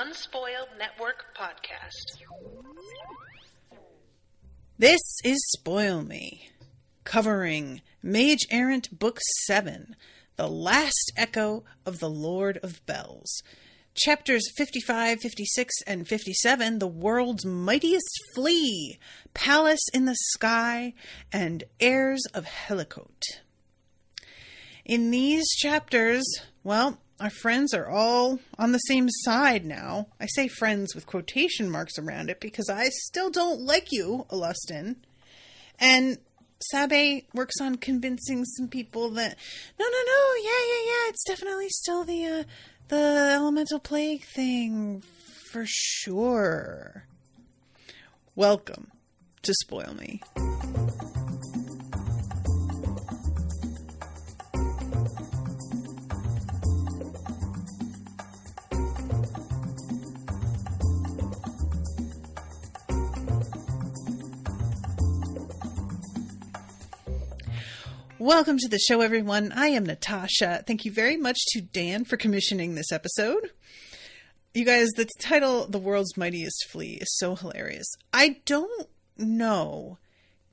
Unspoiled Network podcast. This is Spoil Me, covering Mage Errant Book 7, The Last Echo of the Lord of Bells. Chapters 55, 56, and 57, The World's Mightiest Flea, Palace in the Sky, and Heirs of Helicote. In these chapters, well, our friends are all on the same side now. I say friends with quotation marks around it because I still don't like you, ALustin. And Sabae works on convincing some people that, no, yeah, it's definitely still the elemental plague thing, for sure. Welcome to Spoil Me. Welcome to the show, everyone. I am Natasha. Thank you very much to Dan for commissioning this episode. You guys, the title, The World's Mightiest Flea, is so hilarious. I don't know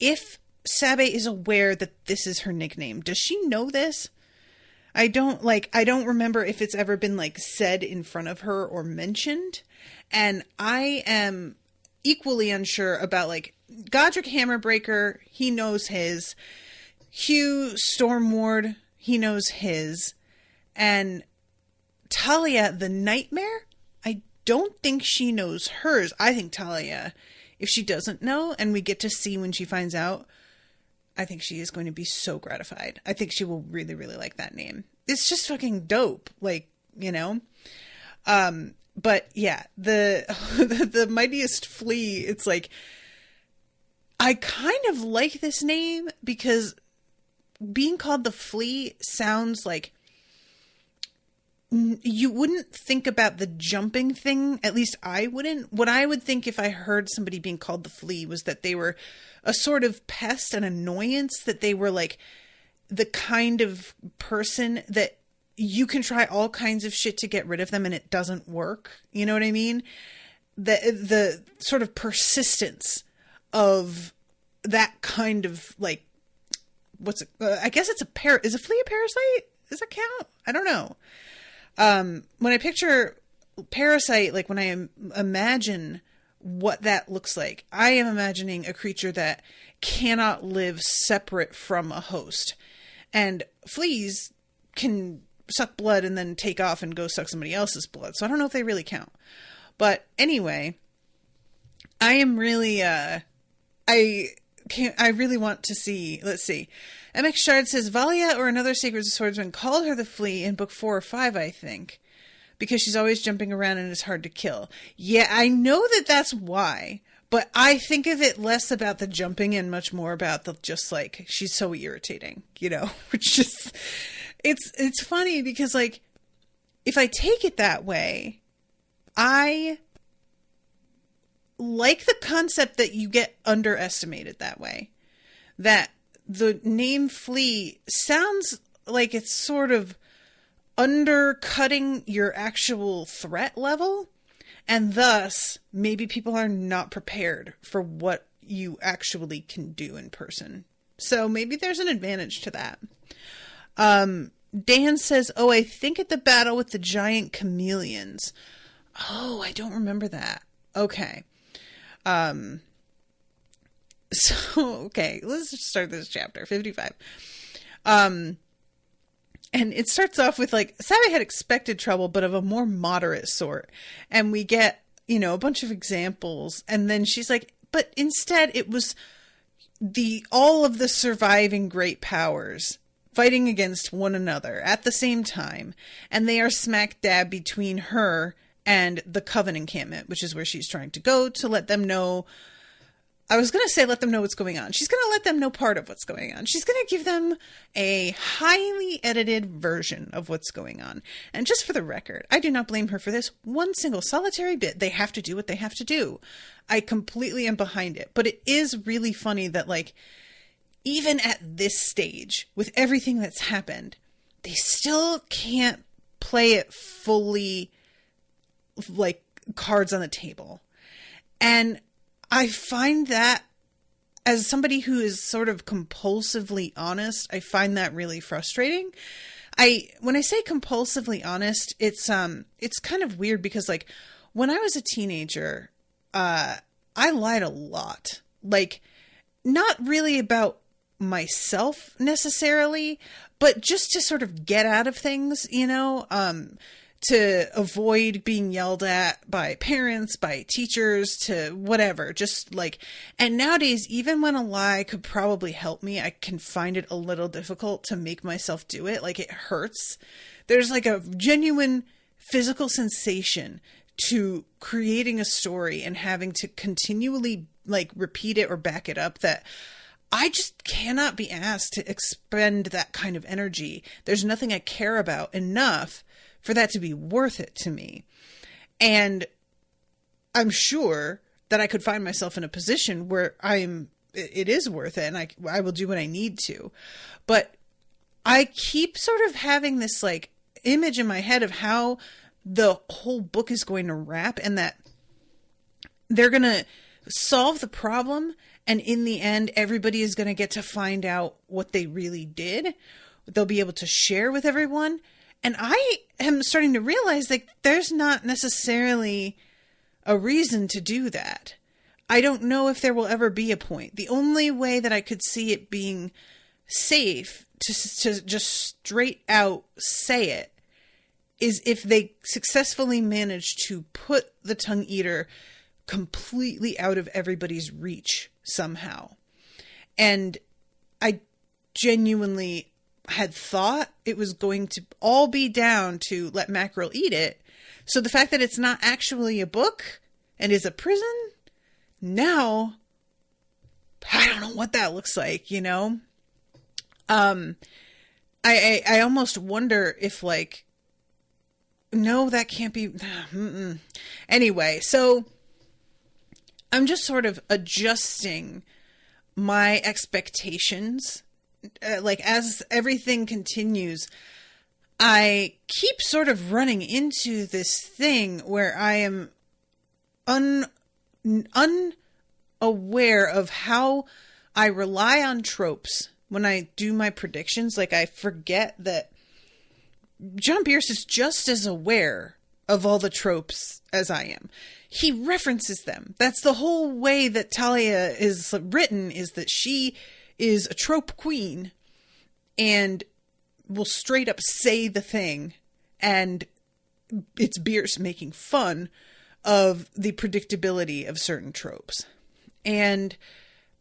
if Sabae is aware that this is her nickname. Does she know this? I don't remember if it's ever been, said in front of her or mentioned. And I am equally unsure about, Godric Hammerbreaker, he knows his. Hugh Stormward, he knows his. And Talia the Nightmare, I don't think she knows hers. I think Talia, if she doesn't know and we get to see when she finds out, I think she is going to be so gratified. I think she will really, really like that name. It's just fucking dope. But yeah, the Mightiest Flea, it's I kind of like this name because being called the Flea sounds like you wouldn't think about the jumping thing. At least I wouldn't. What I would think if I heard somebody being called the Flea was that they were a sort of pest and annoyance, that they were the kind of person that you can try all kinds of shit to get rid of them and it doesn't work. You know what I mean? The sort of persistence of that kind of what's it? I guess it's is a flea a parasite? Does that count? I don't know. When I picture parasite, when I imagine what that looks like, I am imagining a creature that cannot live separate from a host. And fleas can suck blood and then take off and go suck somebody else's blood. So I don't know if they really count. But anyway, I am really, I really want to see, let's see. MX Shard says, Valia or another Sacred Swordsman called her the Flea in book 4 or 5, I think. Because she's always jumping around and is hard to kill. Yeah, I know that that's why. But I think of it less about the jumping and much more about the she's so irritating, which just, it's funny because if I take it that way, I like the concept that you get underestimated that way. That the name Flea sounds like it's sort of undercutting your actual threat level. And thus, maybe people are not prepared for what you actually can do in person. So maybe there's an advantage to that. Dan says, I think at the battle with the giant chameleons. Oh, I don't remember that. Okay. Okay, let's just start this chapter, 55. And it starts off with Sabae had expected trouble, but of a more moderate sort. And we get, a bunch of examples. And then she's but instead it was all of the surviving great powers fighting against one another at the same time. And they are smack dab between her and the Coven encampment, which is where she's trying to go to let them know. I was going to say let them know what's going on. She's going to let them know part of what's going on. She's going to give them a highly edited version of what's going on. And just for the record, I do not blame her for this one single solitary bit. They have to do what they have to do. I completely am behind it. But it is really funny that even at this stage, with everything that's happened, they still can't play it fully cards on the table. And I find that, as somebody who is sort of compulsively honest, I find that really frustrating. When I say compulsively honest, it's kind of weird because, like, when I was a teenager, I lied a lot. Like, not really about myself necessarily, but just to sort of get out of things, you know, to avoid being yelled at by parents, by teachers, to whatever, just like, and nowadays, even when a lie could probably help me, I can find it a little difficult to make myself do it. Like, it hurts. There's like a genuine physical sensation to creating a story and having to continually like repeat it or back it up that I just cannot be asked to expend that kind of energy. There's nothing I care about enough for that to be worth it to me. And I'm sure that I could find myself in a position where it is worth it, and I will do what I need to. But I keep sort of having this like image in my head of how the whole book is going to wrap, and that they're going to solve the problem, and in the end, everybody is going to get to find out what they really did. They'll be able to share with everyone. And I am starting to realize like there's not necessarily a reason to do that. I don't know if there will ever be a point. The only way that I could see it being safe to just straight out say it is if they successfully manage to put the tongue eater completely out of everybody's reach somehow. And I genuinely had thought it was going to all be down to let Mackerel eat it. So the fact that it's not actually a book and is a prison, now I don't know what that looks like, you know? I almost wonder if like, no, that can't be. Anyway, so I'm just sort of adjusting my expectations. Like, as everything continues, I keep sort of running into this thing where I am unaware of how I rely on tropes when I do my predictions. Like, I forget that John Bierce is just as aware of all the tropes as I am. He references them. That's the whole way that Talia is written, is that she is a trope queen and will straight up say the thing, and it's Bierce making fun of the predictability of certain tropes. And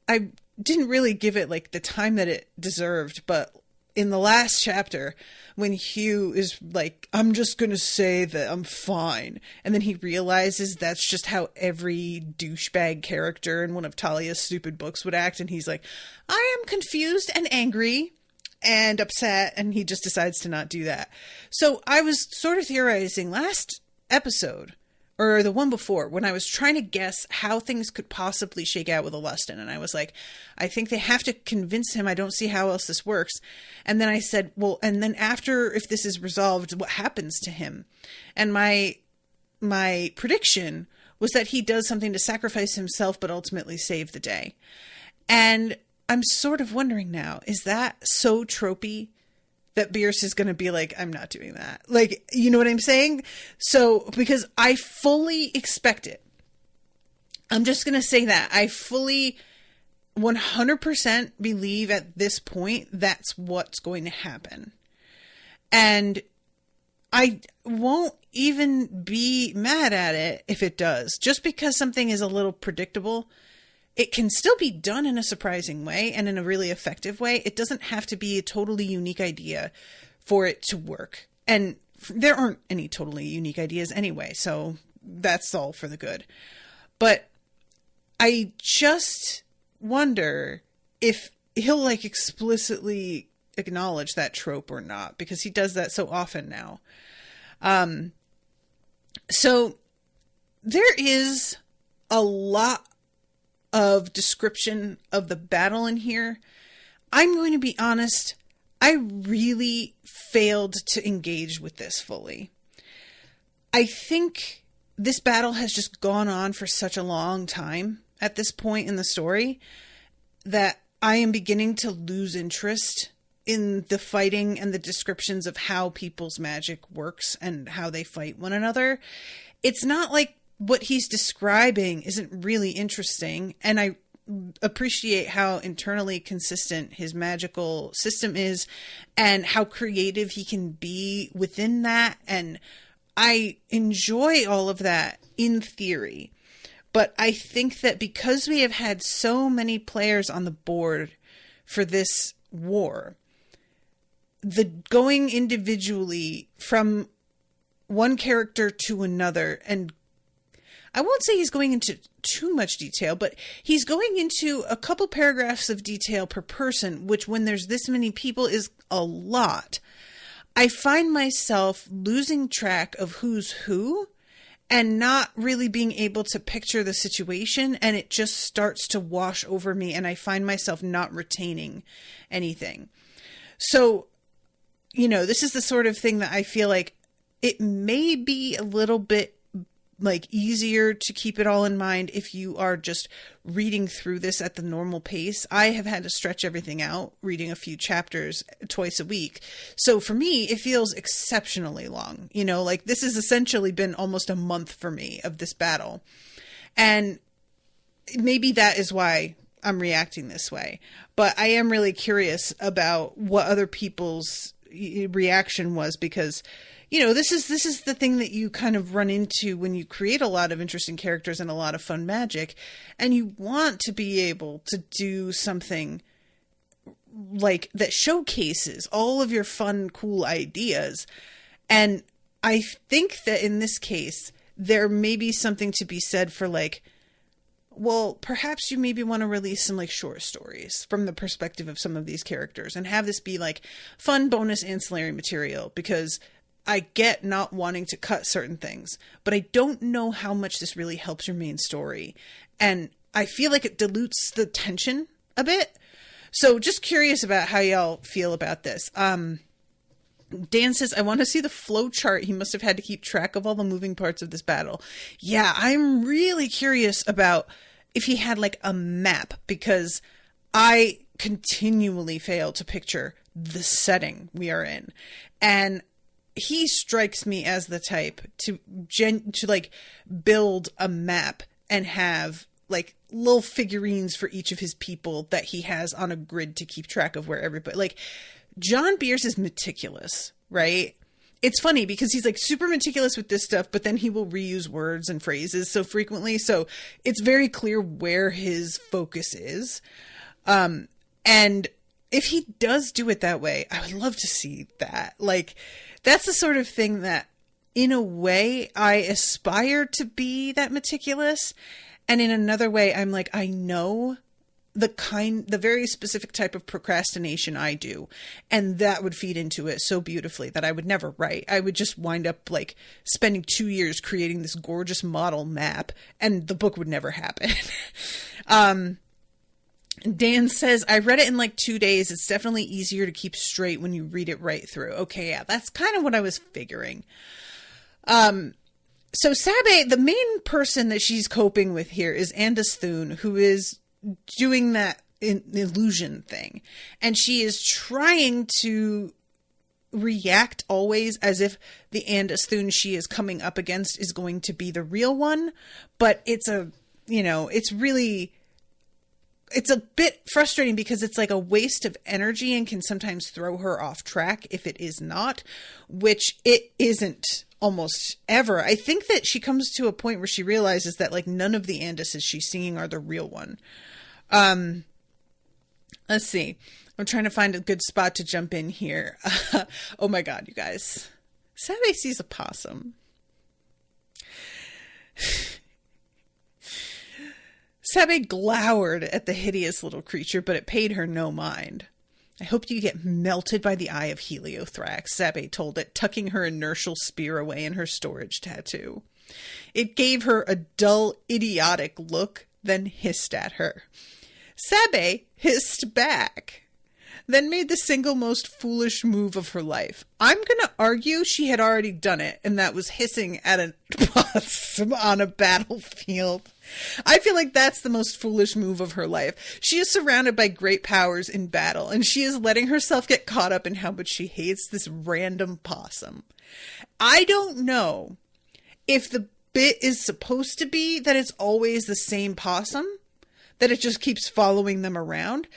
I didn't really give it like the time that it deserved, but in the last chapter, when Hugh is like, I'm just going to say that I'm fine. And then he realizes that's just how every douchebag character in one of Talia's stupid books would act. And he's like, I am confused and angry and upset. And he just decides to not do that. So I was sort of theorizing last episode, or the one before, when I was trying to guess how things could possibly shake out with ALustin. And I was like, I think they have to convince him. I don't see how else this works. And then I said, well, and then after, if this is resolved, what happens to him? And my prediction was that he does something to sacrifice himself, but ultimately save the day. And I'm sort of wondering now, is that so tropey that Bierce is going to be like, I'm not doing that? Like, you know what I'm saying? So, because I fully expect it. I'm just going to say that. I fully 100% believe at this point that's what's going to happen. And I won't even be mad at it if it does. Just because something is a little predictable, it can still be done in a surprising way and in a really effective way. It doesn't have to be a totally unique idea for it to work. And there aren't any totally unique ideas anyway, so that's all for the good. But I just wonder if he'll like explicitly acknowledge that trope or not, because he does that so often now. So there is a lot of description of the battle in here. I'm going to be honest, I really failed to engage with this fully. I think this battle has just gone on for such a long time at this point in the story that I am beginning to lose interest in the fighting and the descriptions of how people's magic works and how they fight one another. It's not like what he's describing isn't really interesting, and I appreciate how internally consistent his magical system is and how creative he can be within that, and I enjoy all of that in theory. But I think that because we have had so many players on the board for this war, the going individually from one character to another, and I won't say he's going into too much detail, but he's going into a couple paragraphs of detail per person, which when there's this many people is a lot. I find myself losing track of who's who and not really being able to picture the situation, and it just starts to wash over me, and I find myself not retaining anything. So, this is the sort of thing that I feel like it may be a little bit easier to keep it all in mind if you are just reading through this at the normal pace. I have had to stretch everything out, reading a few chapters twice a week. So for me, it feels exceptionally long. This has essentially been almost a month for me of this battle. And maybe that is why I'm reacting this way. But I am really curious about what other people's reaction was, because this is the thing that you kind of run into when you create a lot of interesting characters and a lot of fun magic, and you want to be able to do something that showcases all of your fun, cool ideas. And I think that in this case, there may be something to be said for well, perhaps you maybe want to release some short stories from the perspective of some of these characters and have this be fun bonus ancillary material, because I get not wanting to cut certain things, but I don't know how much this really helps your main story. And I feel like it dilutes the tension a bit. So just curious about how y'all feel about this. Dan says, I want to see the flow chart. He must have had to keep track of all the moving parts of this battle. Yeah, I'm really curious about if he had a map, because I continually fail to picture the setting we are in. And he strikes me as the type to build a map and have little figurines for each of his people that he has on a grid to keep track of where everybody, John Bierce is meticulous, right? It's funny because he's super meticulous with this stuff, but then he will reuse words and phrases so frequently. So it's very clear where his focus is. And if he does do it that way, I would love to see that. That's the sort of thing that, in a way, I aspire to be that meticulous. And in another way, I'm I know the very specific type of procrastination I do. And that would feed into it so beautifully that I would never write. I would just wind up spending 2 years creating this gorgeous model map, and the book would never happen. Dan says, I read it in 2 days. It's definitely easier to keep straight when you read it right through. Okay, yeah, that's kind of what I was figuring. So Sabae, the main person that she's coping with here is ALustin, who is doing that illusion thing. And she is trying to react always as if the ALustin she is coming up against is going to be the real one. But it's it's a bit frustrating because it's a waste of energy and can sometimes throw her off track if it is not, which it isn't almost ever. I think that she comes to a point where she realizes that none of the ALuses she's singing are the real one. Let's see. I'm trying to find a good spot to jump in here. Oh my God, you guys. Sabae sees a possum. Sabae glowered at the hideous little creature, but it paid her no mind. I hope you get melted by the eye of Heliothrax, Sabae told it, tucking her inertial spear away in her storage tattoo. It gave her a dull, idiotic look, then hissed at her. Sabae hissed back. then made the single most foolish move of her life. I'm going to argue she had already done it, and that was hissing at a possum on a battlefield. I feel like that's the most foolish move of her life. She is surrounded by great powers in battle, and she is letting herself get caught up in how much she hates this random possum. I don't know if the bit is supposed to be that it's always the same possum, that it just keeps following them around.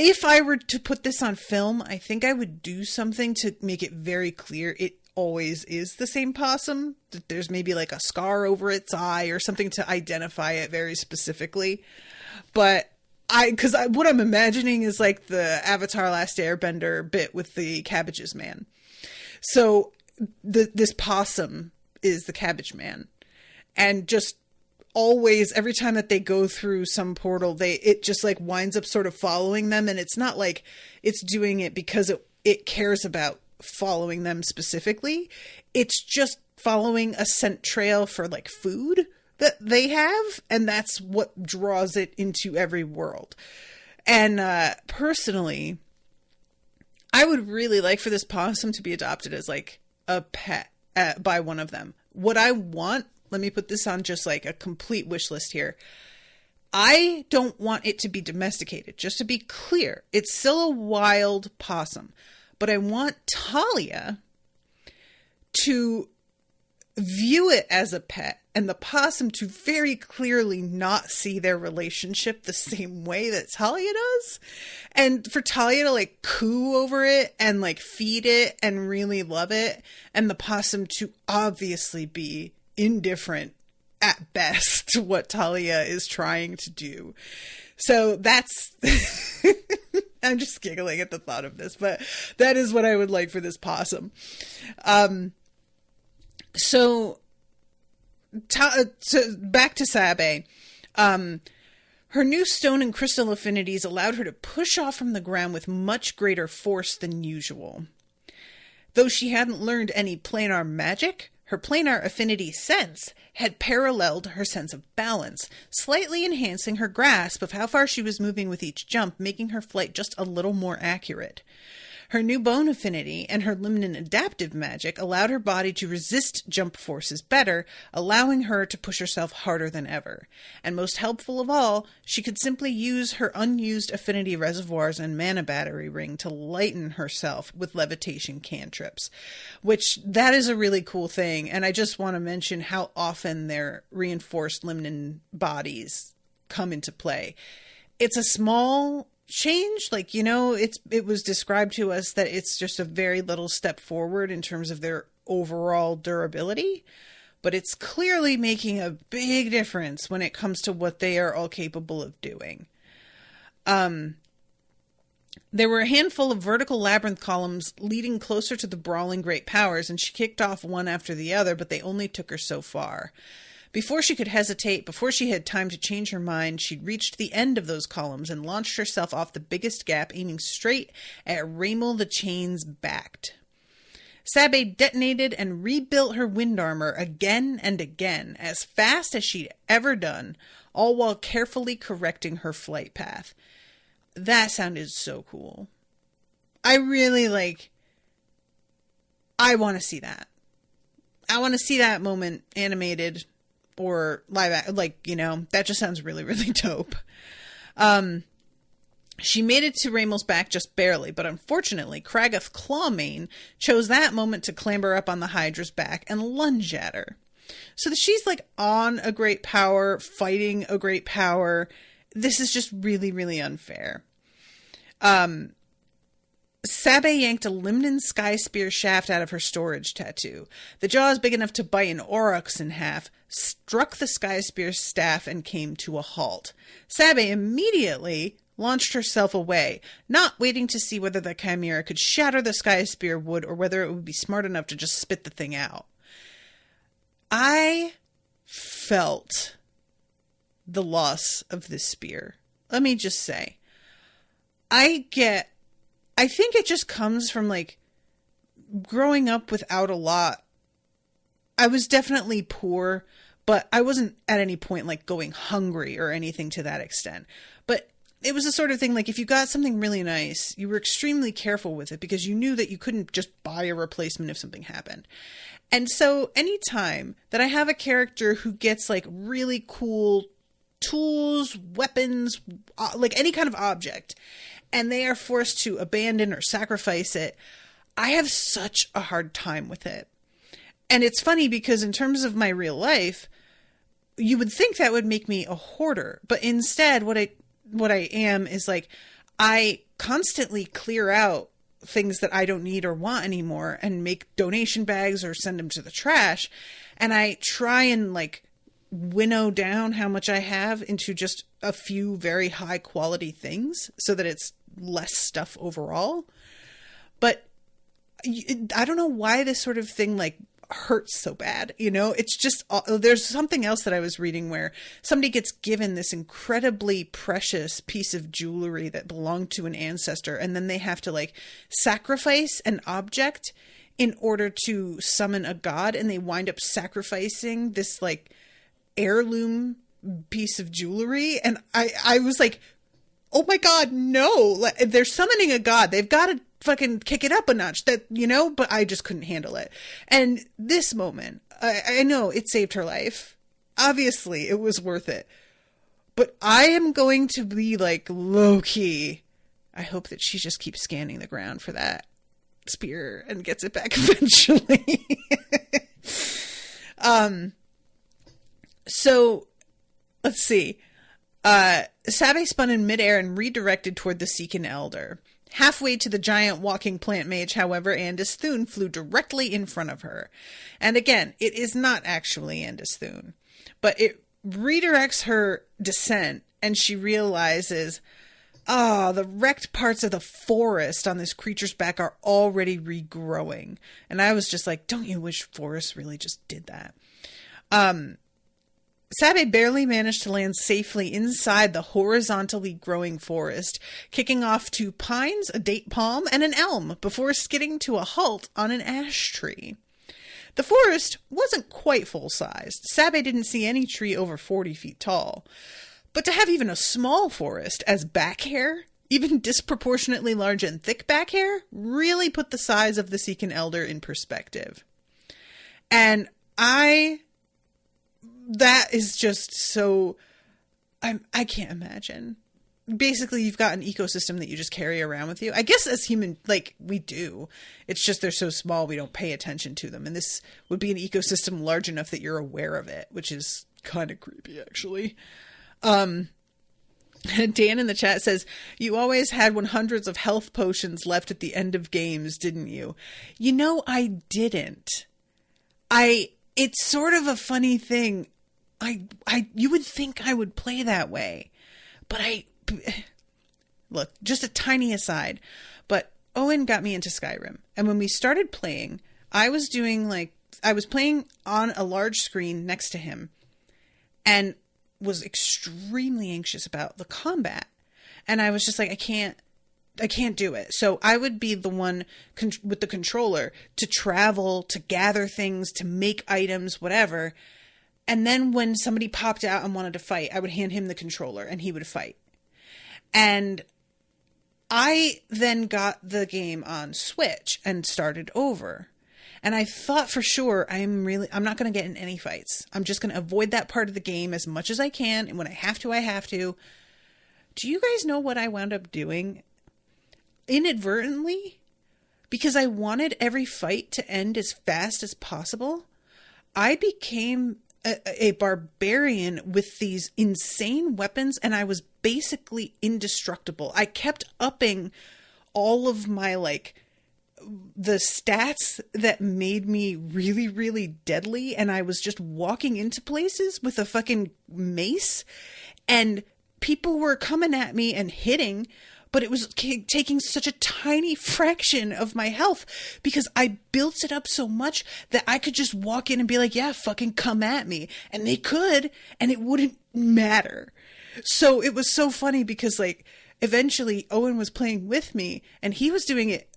If I were to put this on film, I think I would do something to make it very clear it always is the same possum. That there's maybe like a scar over its eye or something to identify it very specifically. But what I'm imagining is like the Avatar Last Airbender bit with the Cabbages Man. So this possum is the Cabbage Man. And just always, every time that they go through some portal, it just like winds up sort of following them. And it's not like it's doing it because it cares about following them specifically. It's just following a scent trail for like food that they have. And that's what draws it into every world. And personally, I would really like for this possum to be adopted as like a pet by one of them. What I want, let me put this on just like a complete wish list here. I don't want it to be domesticated. Just to be clear, it's still a wild possum. But I want Talia to view it as a pet and the possum to very clearly not see their relationship the same way that Talia does. And for Talia to like coo over it and like feed it and really love it. And the possum to obviously be indifferent at best to what Talia is trying to do. So that's, I'm just giggling at the thought of this, but that is what I would like for this possum. So back to Sabae. Her new stone and crystal affinities allowed her to push off from the ground with much greater force than usual. Though she hadn't learned any planar magic, her planar affinity sense had paralleled her sense of balance, slightly enhancing her grasp of how far she was moving with each jump, making her flight just a little more accurate. Her new bone affinity and her limnin adaptive magic allowed her body to resist jump forces better, allowing her to push herself harder than ever. And most helpful of all, she could simply use her unused affinity reservoirs and mana battery ring to lighten herself with levitation cantrips, which that is a really cool thing. And I just want to mention how often their reinforced limnin bodies come into play. It's a small change, like, you know, it was described to us that it's just a very little step forward in terms of their overall durability, but it's clearly making a big difference when it comes to what they are all capable of doing. There were a handful of vertical labyrinth columns leading closer to the brawling great powers, and she kicked off one after the other, but they only took her so far. Before she could hesitate, before she had time to change her mind, she'd reached the end of those columns and launched herself off the biggest gap, aiming straight at Raymel the Chains backed. Sabae detonated and rebuilt her wind armor again and again, as fast as she'd ever done, all while carefully correcting her flight path. That sounded so cool. I want to see that. I want to see that moment animated or live, that just sounds really, really dope. She made it to Raymel's back just barely, but unfortunately, Kragath Clawmane chose that moment to clamber up on the Hydra's back and lunge at her. So that she's like on a great power, fighting a great power. This is just really, really unfair. Sabae yanked a Limnan Sky Spear shaft out of her storage tattoo. The jaws big enough to bite an aurochs in half, struck the Sky Spear staff and came to a halt. Sabae immediately launched herself away, not waiting to see whether the chimera could shatter the Sky Spear wood or whether it would be smart enough to just spit the thing out. I felt the loss of this spear. Let me just say, I think it just comes from like growing up without a lot. I was definitely poor, but I wasn't at any point like going hungry or anything to that extent. But it was the sort of thing, like, if you got something really nice, you were extremely careful with it because you knew that you couldn't just buy a replacement if something happened. And so anytime that I have a character who gets like really cool tools, weapons, like any kind of object, and they are forced to abandon or sacrifice it, I have such a hard time with it. And it's funny because in terms of my real life, you would think that would make me a hoarder, but instead what I am is like, I constantly clear out things that I don't need or want anymore and make donation bags or send them to the trash. And I try and like winnow down how much I have into just a few very high quality things so that it's less stuff overall. But I don't know why this sort of thing like hurts so bad, you know. It's just, there's something else that I was reading where somebody gets given this incredibly precious piece of jewelry that belonged to an ancestor, and then they have to like sacrifice an object in order to summon a god, and they wind up sacrificing this like heirloom piece of jewelry. And I was like, oh my god, no, they're summoning a god, they've got to fucking kick it up a notch, that, you know. But I just couldn't handle it. And this moment, I know it saved her life, obviously it was worth it, but I am going to be like low-key, I hope that she just keeps scanning the ground for that spear and gets it back eventually. So let's see. Sabae spun in midair and redirected toward the Seekin Elder. Halfway to the giant walking plant mage, however, ALustin flew directly in front of her. And again, it is not actually ALustin, but it redirects her descent, and she realizes, the wrecked parts of the forest on this creature's back are already regrowing. And I was just like, don't you wish forests really just did that? Sabae barely managed to land safely inside the horizontally growing forest, kicking off 2 pines, a date palm, and an elm before skidding to a halt on an ash tree. The forest wasn't quite full-sized. Sabae didn't see any tree over 40 feet tall. But to have even a small forest as back hair, even disproportionately large and thick back hair, really put the size of the Seekin Elder in perspective. And that is just so, I can't imagine. Basically, you've got an ecosystem that you just carry around with you. I guess as human, like, we do. It's just they're so small, we don't pay attention to them. And this would be an ecosystem large enough that you're aware of it, which is kind of creepy, actually. Dan in the chat says, you always had hundreds of health potions left at the end of games, didn't you? You know, I didn't. It's sort of a funny thing. You would think I would play that way, but look, just a tiny aside, but Owen got me into Skyrim. And when we started playing, I was playing on a large screen next to him and was extremely anxious about the combat. And I was just like, I can't do it. So I would be the one with the controller to travel, to gather things, to make items, whatever. And then when somebody popped out and wanted to fight, I would hand him the controller and he would fight. And I then got the game on Switch and started over. And I thought for sure, I'm not going to get in any fights. I'm just going to avoid that part of the game as much as I can. And when I have to, I have to. Do you guys know what I wound up doing? Inadvertently, because I wanted every fight to end as fast as possible, I became a barbarian with these insane weapons, and I was basically indestructible. I kept upping all of my, the stats that made me really, really deadly, and I was just walking into places with a fucking mace, and people were coming at me and hitting, but it was taking such a tiny fraction of my health because I built it up so much that I could just walk in and be like, yeah, fucking come at me. And they could, and it wouldn't matter. So it was so funny because eventually Owen was playing with me and he was doing it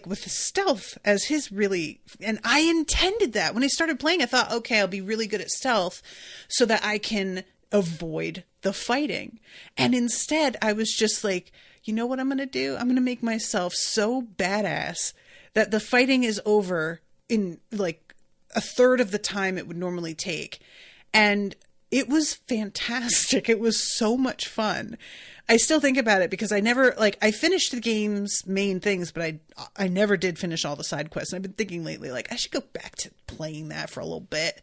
with stealth as his really, and I intended that. When I started playing, I thought, okay, I'll be really good at stealth so that I can avoid the fighting. And instead, I was just like, you know what I'm going to do? I'm going to make myself so badass that the fighting is over in like a third of the time it would normally take. And it was fantastic. It was so much fun. I still think about it because I never, like, I finished the game's main things, but I never did finish all the side quests. And I've been thinking lately, like, I should go back to playing that for a little bit.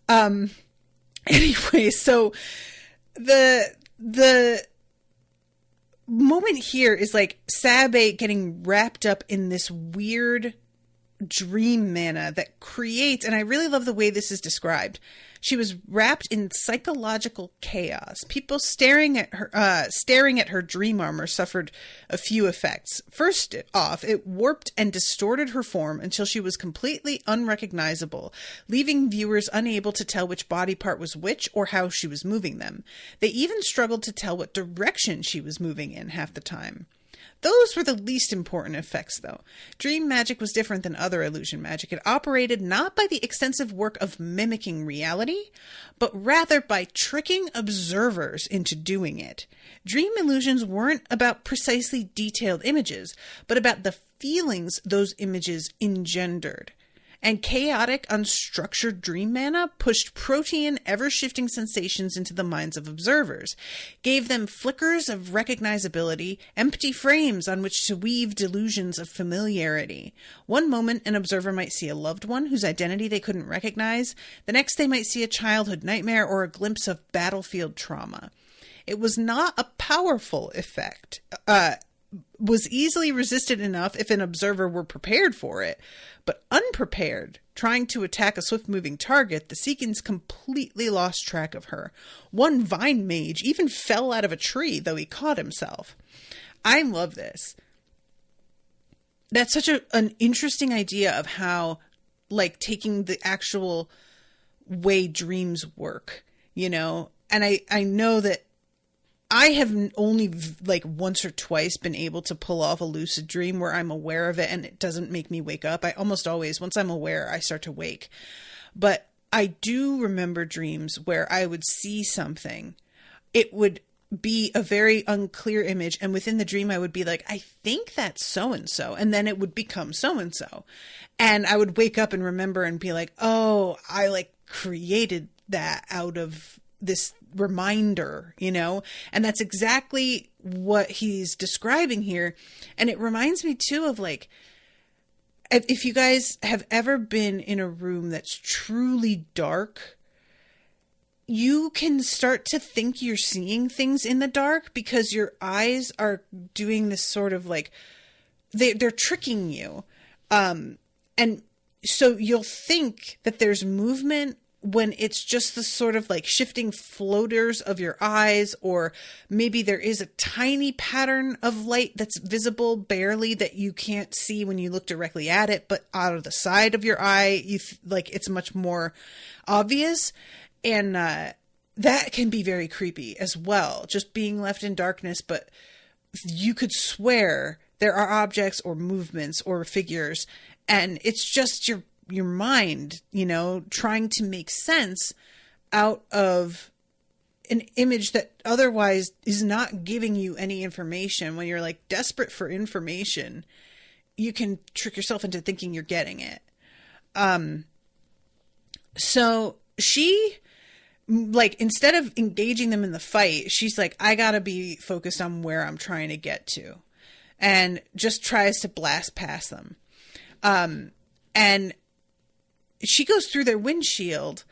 Anyway, so the moment here is like Sabae getting wrapped up in this weird dream mana that creates, and I really love the way this is described. She was wrapped in psychological chaos. People staring at her dream armor suffered a few effects. First off, it warped and distorted her form until she was completely unrecognizable, leaving viewers unable to tell which body part was which or how she was moving them. They even struggled to tell what direction she was moving in half the time. Those were the least important effects, though. Dream magic was different than other illusion magic. It operated not by the extensive work of mimicking reality, but rather by tricking observers into doing it. Dream illusions weren't about precisely detailed images, but about the feelings those images engendered. And chaotic, unstructured dream mana pushed protean, ever-shifting sensations into the minds of observers, gave them flickers of recognizability, empty frames on which to weave delusions of familiarity. One moment, an observer might see a loved one whose identity they couldn't recognize. The next, they might see a childhood nightmare or a glimpse of battlefield trauma. It was not a powerful effect, was easily resisted enough if an observer were prepared for it, but unprepared, trying to attack a swift-moving target, the Seekins completely lost track of her. One vine mage even fell out of a tree, though he caught himself. I love this. That's such an interesting idea of how, like, taking the actual way dreams work, you know? And I know that I have only like once or twice been able to pull off a lucid dream where I'm aware of it and it doesn't make me wake up. I almost always, once I'm aware, I start to wake. But I do remember dreams where I would see something. It would be a very unclear image, and within the dream I would be like, I think that's so-and-so, and then it would become so-and-so. And I would wake up and remember and be like, oh, I like created that out of this reminder, you know? And that's exactly what he's describing here. And it reminds me too of like, if you guys have ever been in a room that's truly dark, you can start to think you're seeing things in the dark because your eyes are doing this sort of like, they're tricking you. And so you'll think that there's movement when it's just the sort of like shifting floaters of your eyes, or maybe there is a tiny pattern of light that's visible barely that you can't see when you look directly at it, but out of the side of your eye, like it's much more obvious. And that can be very creepy as well, just being left in darkness, but you could swear there are objects or movements or figures, and it's just your mind, you know, trying to make sense out of an image that otherwise is not giving you any information. When you're like desperate for information, you can trick yourself into thinking you're getting it. So she, like, instead of engaging them in the fight, she's like, I gotta be focused on where I'm trying to get to, and just tries to blast past them. And she goes through their windshield,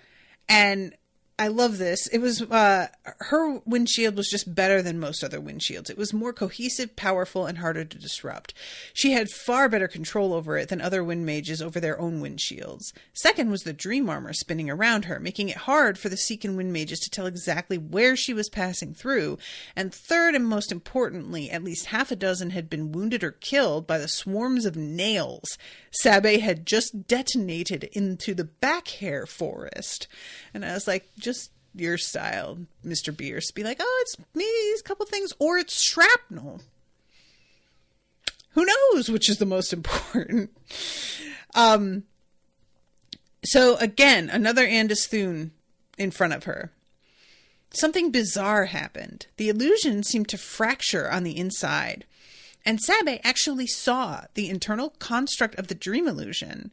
and I love this. It was, her windshield was just better than most other windshields. It was more cohesive, powerful, and harder to disrupt. She had far better control over it than other wind mages over their own windshields. Second was the dream armor spinning around her, making it hard for the Seekin wind mages to tell exactly where she was passing through. And third, and most importantly, at least half a dozen had been wounded or killed by the swarms of nails Sabae had just detonated into the back hair forest. And I was like, just your style, Mr. Bierce. Be like, oh, it's maybe these couple things, or it's shrapnel. Who knows which is the most important? So again, another Andis Thune in front of her. something bizarre happened. The illusion seemed to fracture on the inside, and Sabae actually saw the internal construct of the dream illusion.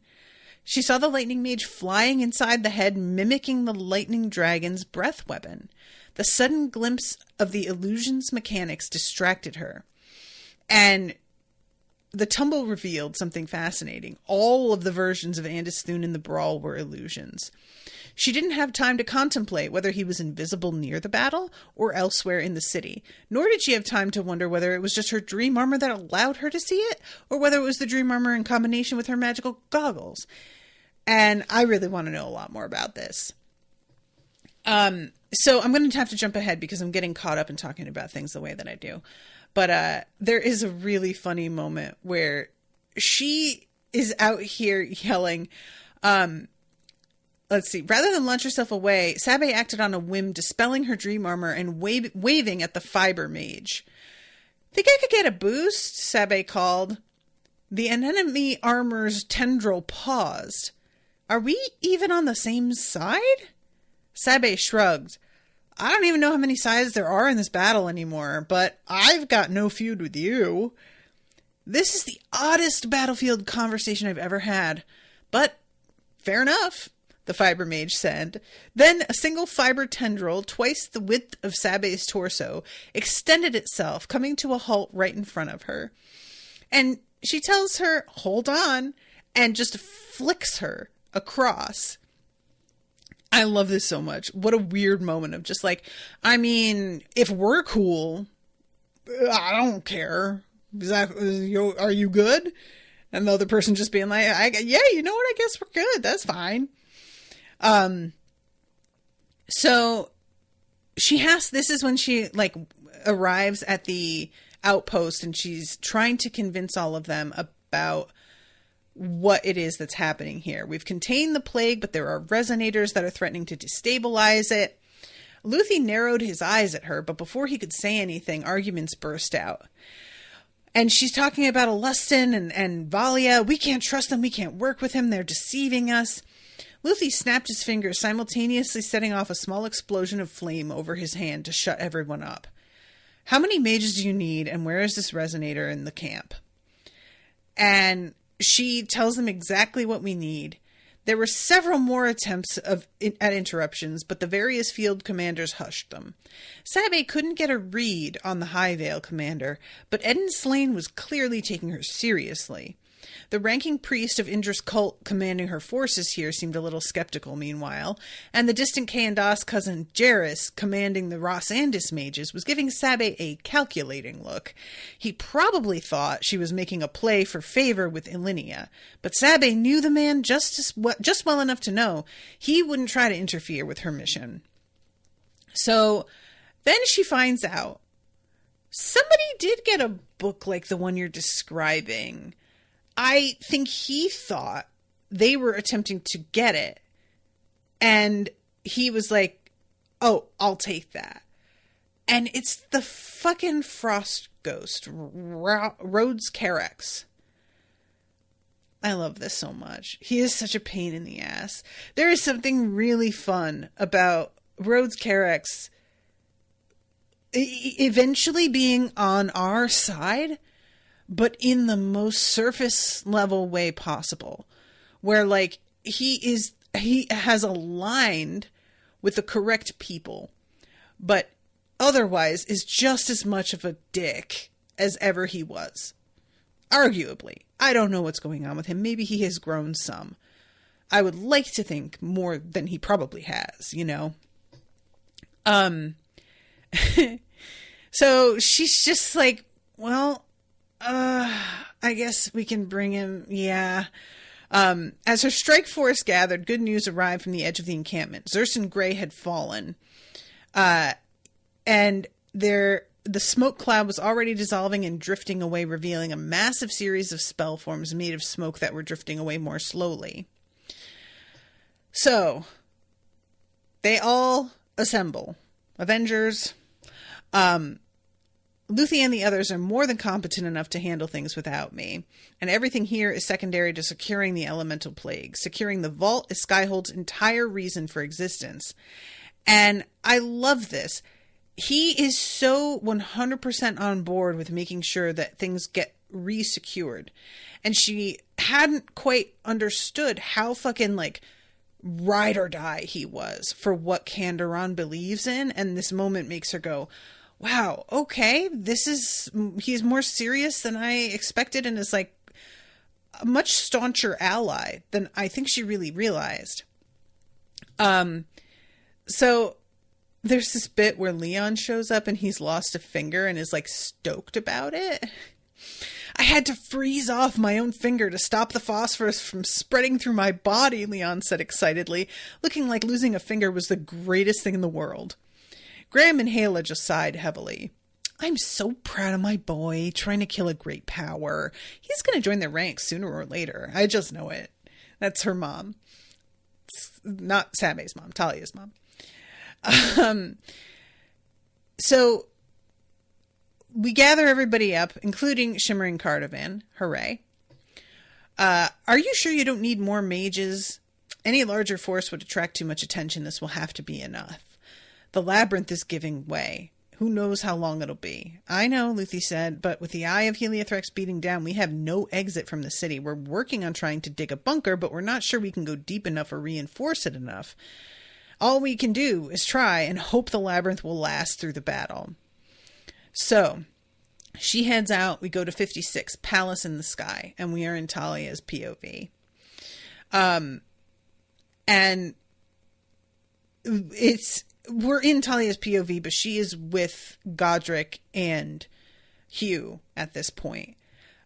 She saw the lightning mage flying inside the head, mimicking the lightning dragon's breath weapon. The sudden glimpse of the illusion's mechanics distracted her. And the tumble revealed something fascinating. All of the versions of ALustin in the brawl were illusions. She didn't have time to contemplate whether he was invisible near the battle or elsewhere in the city, nor did she have time to wonder whether it was just her dream armor that allowed her to see it, or whether it was the dream armor in combination with her magical goggles. And I really want to know a lot more about this. So I'm going to have to jump ahead because I'm getting caught up in talking about things the way that I do. But there is a really funny moment where she is out here yelling, let's see, rather than launch herself away, Sabae acted on a whim, dispelling her dream armor and waving at the fiber mage. Think I could get a boost? Sabae called. The enemy armor's tendril paused. Are we even on the same side? Sabae shrugged. I don't even know how many sides there are in this battle anymore, but I've got no feud with you. This is the oddest battlefield conversation I've ever had, but fair enough, the fiber mage said. Then a single fiber tendril, twice the width of Sabae's torso, extended itself, coming to a halt right in front of her. And she tells her, hold on, and just flicks her across. I love this so much. What a weird moment of just like, I mean, if we're cool, I don't care. Are you good? And the other person just being like, yeah, you know what? I guess we're good. That's fine. So this is when she like arrives at the outpost and she's trying to convince all of them about what it is that's happening here. We've contained the plague, but there are resonators that are threatening to destabilize it. Luthi narrowed his eyes at her, but before he could say anything, arguments burst out. And she's talking about ALustin and Valia. We can't trust them. We can't work with him. They're deceiving us. Luthi snapped his fingers, simultaneously setting off a small explosion of flame over his hand to shut everyone up. How many mages do you need, and where is this resonator in the camp? And she tells them exactly what we need. There were several more attempts at interruptions, but the various field commanders hushed them. Sabae couldn't get a read on the High Vale commander, but Eden Slane was clearly taking her seriously. The ranking priest of Indra's cult commanding her forces here seemed a little skeptical meanwhile, and the distant Kaenda's cousin Jairus, commanding the Rosandis mages, was giving Sabae a calculating look. He probably thought she was making a play for favor with Ilinia, but Sabae knew the man just well enough to know he wouldn't try to interfere with her mission. So then she finds out somebody did get a book like the one you're describing. I think he thought they were attempting to get it. And he was like, oh, I'll take that. And it's the fucking Frost Ghost, Rhodes Carex. I love this so much. He is such a pain in the ass. There is something really fun about Rhodes Carex eventually being on our side, but in the most surface level way possible, where like he has aligned with the correct people, but otherwise is just as much of a dick as ever he was. Arguably. I don't know what's going on with him. Maybe he has grown some. I would like to think more than he probably has, you know? So she's just like, well, I guess we can bring him. Yeah. As her strike force gathered, good news arrived from the edge of the encampment. Xerxen Grey had fallen. And the smoke cloud was already dissolving and drifting away, revealing a massive series of spell forms made of smoke that were drifting away more slowly. So, they all assemble. Avengers. Luthi and the others are more than competent enough to handle things without me, and everything here is secondary to securing the elemental plague. Securing the vault is Skyhold's entire reason for existence, And I love this. He is so 100% on board with making sure that things get resecured. And she hadn't quite understood how fucking like ride or die he was for what Candoron believes in. And this moment makes her go, wow, okay, he's more serious than I expected and is like a much stauncher ally than I think she really realized. So there's this bit where Leon shows up and he's lost a finger and is like stoked about it. I had to freeze off my own finger to stop the phosphorus from spreading through my body, Leon said excitedly, looking like losing a finger was the greatest thing in the world. Graham and Hala just sighed heavily. I'm so proud of my boy, trying to kill a great power. He's going to join the ranks sooner or later. I just know it. That's her mom. It's not Sabae's mom, Talia's mom. So we gather everybody up, including Shimmering Cardivan. Hooray. Are you sure you don't need more mages? Any larger force would attract too much attention. This will have to be enough. The labyrinth is giving way. Who knows how long it'll be? I know, Luthi said, but with the eye of Heliothrex beating down, we have no exit from the city. We're working on trying to dig a bunker, but we're not sure we can go deep enough or reinforce it enough. All we can do is try and hope the labyrinth will last through the battle. So she heads out. We go to 56, Palace in the Sky, and we are in Talia's POV. And we're in Talia's POV, but she is with Godric and Hugh at this point.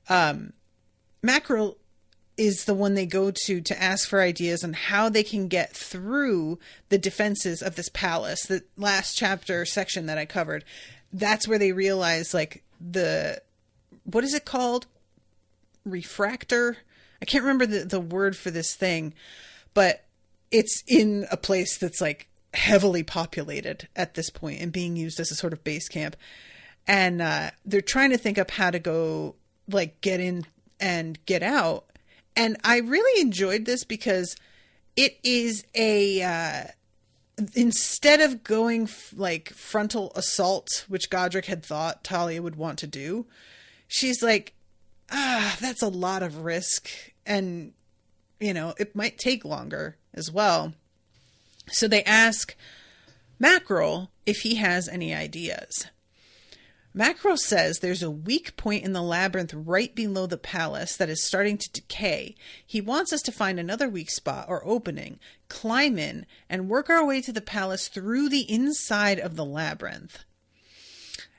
Mackerel is the one they go to ask for ideas on how they can get through the defenses of this palace. The last chapter section that I covered, that's where they realize like what is it called? Refractor? I can't remember the word for this thing, but it's in a place that's like heavily populated at this point and being used as a sort of base camp. And they're trying to think up how to go like get in and get out. And I really enjoyed this because it is instead of going like frontal assault, which Godric had thought Talia would want to do, she's like, that's a lot of risk. And, you know, it might take longer as well. So they ask Mackerel if he has any ideas. Mackerel says there's a weak point in the labyrinth right below the palace that is starting to decay. He wants us to find another weak spot or opening, climb in, and work our way to the palace through the inside of the labyrinth.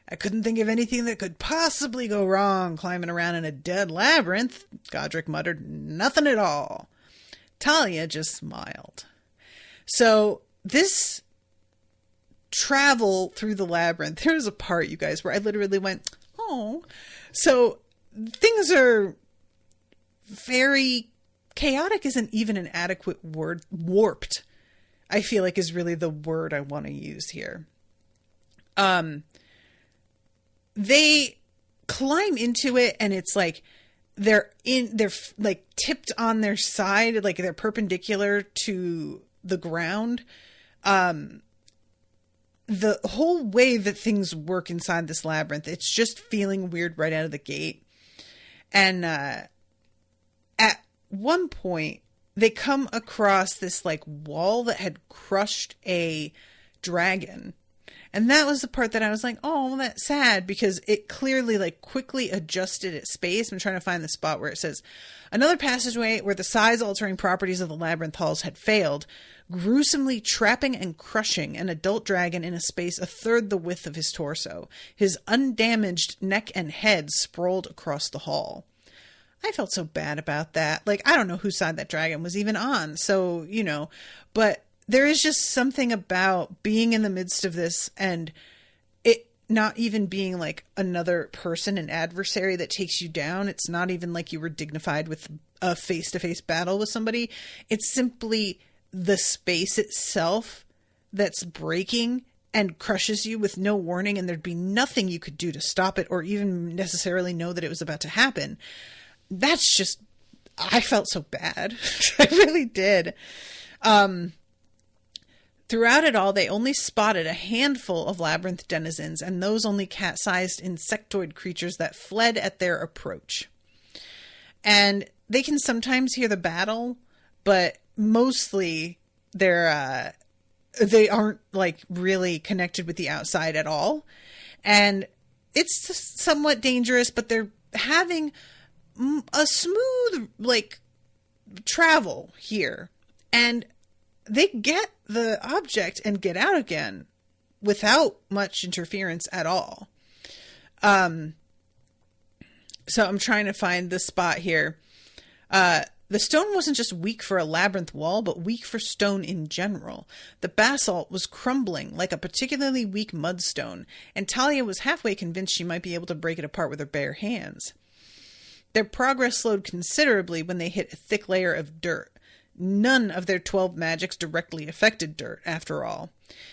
I couldn't think of anything that could possibly go wrong climbing around in a dead labyrinth, Godric muttered. Nothing at all. Talia just smiled. So this travel through the labyrinth, there's a part, you guys, where I literally went, oh. So things are very chaotic isn't even an adequate word. Warped, I feel like, is really the word I want to use here. They climb into it and it's like they're like tipped on their side, like they're perpendicular to the ground. The whole way that things work inside this labyrinth, it's just feeling weird right out of the gate. And at one point, they come across this like wall that had crushed a dragon. And that was the part that I was like, oh, that's sad, because it clearly like quickly adjusted its space. I'm trying to find the spot where it says another passageway where the size altering properties of the labyrinth halls had failed, gruesomely trapping and crushing an adult dragon in a space a third the width of his torso. His undamaged neck and head sprawled across the hall. I felt so bad about that. Like, I don't know whose side that dragon was even on. So, you know, but there is just something about being in the midst of this and it not even being like another person, an adversary that takes you down. It's not even like you were dignified with a face-to-face battle with somebody. It's simply the space itself that's breaking and crushes you with no warning, and there'd be nothing you could do to stop it or even necessarily know that it was about to happen. That's just, I felt so bad. I really did. Throughout it all, they only spotted a handful of labyrinth denizens, and those only cat-sized insectoid creatures that fled at their approach. And they can sometimes hear the battle, but mostly they aren't like really connected with the outside at all. And it's somewhat dangerous, but they're having a smooth like travel here. And they get the object and get out again without much interference at all. So I'm trying to find the spot here. The stone wasn't just weak for a labyrinth wall, but weak for stone in general. The basalt was crumbling like a particularly weak mudstone, and Talia was halfway convinced she might be able to break it apart with her bare hands. Their progress slowed considerably when they hit a thick layer of dirt. None of their 12 magics directly affected dirt, after all.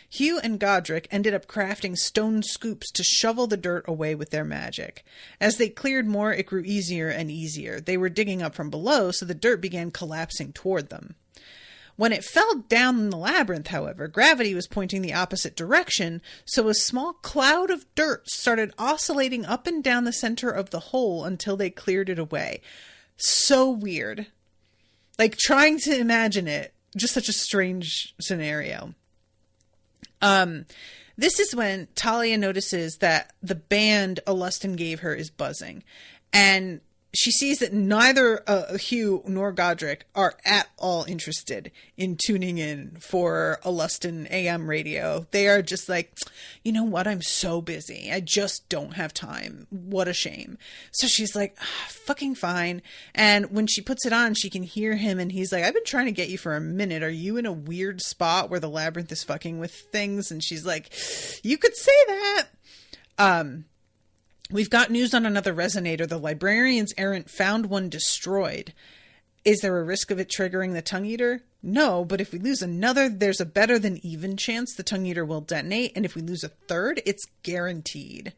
Hugh and Godric ended up crafting stone scoops to shovel the dirt away with their magic. As they cleared more, it grew easier and easier. They were digging up from below, so the dirt began collapsing toward them. When it fell down in the labyrinth, however, gravity was pointing the opposite direction, so a small cloud of dirt started oscillating up and down the center of the hole until they cleared it away. So weird. Like, trying to imagine it, just such a strange scenario. This is when Talia notices that the band ALustin gave her is buzzing. And she sees that neither Hugh nor Godric are at all interested in tuning in for ALustin AM radio. They are just like, you know what? I'm so busy. I just don't have time. What a shame. So she's like, fucking fine. And when she puts it on, she can hear him. And he's like, I've been trying to get you for a minute. Are you in a weird spot where the labyrinth is fucking with things? And she's like, you could say that. We've got news on another resonator. The librarian's Errant found one destroyed. Is there a risk of it triggering the tongue eater? No, but if we lose another, there's a better than even chance the tongue eater will detonate. And if we lose a third, it's guaranteed.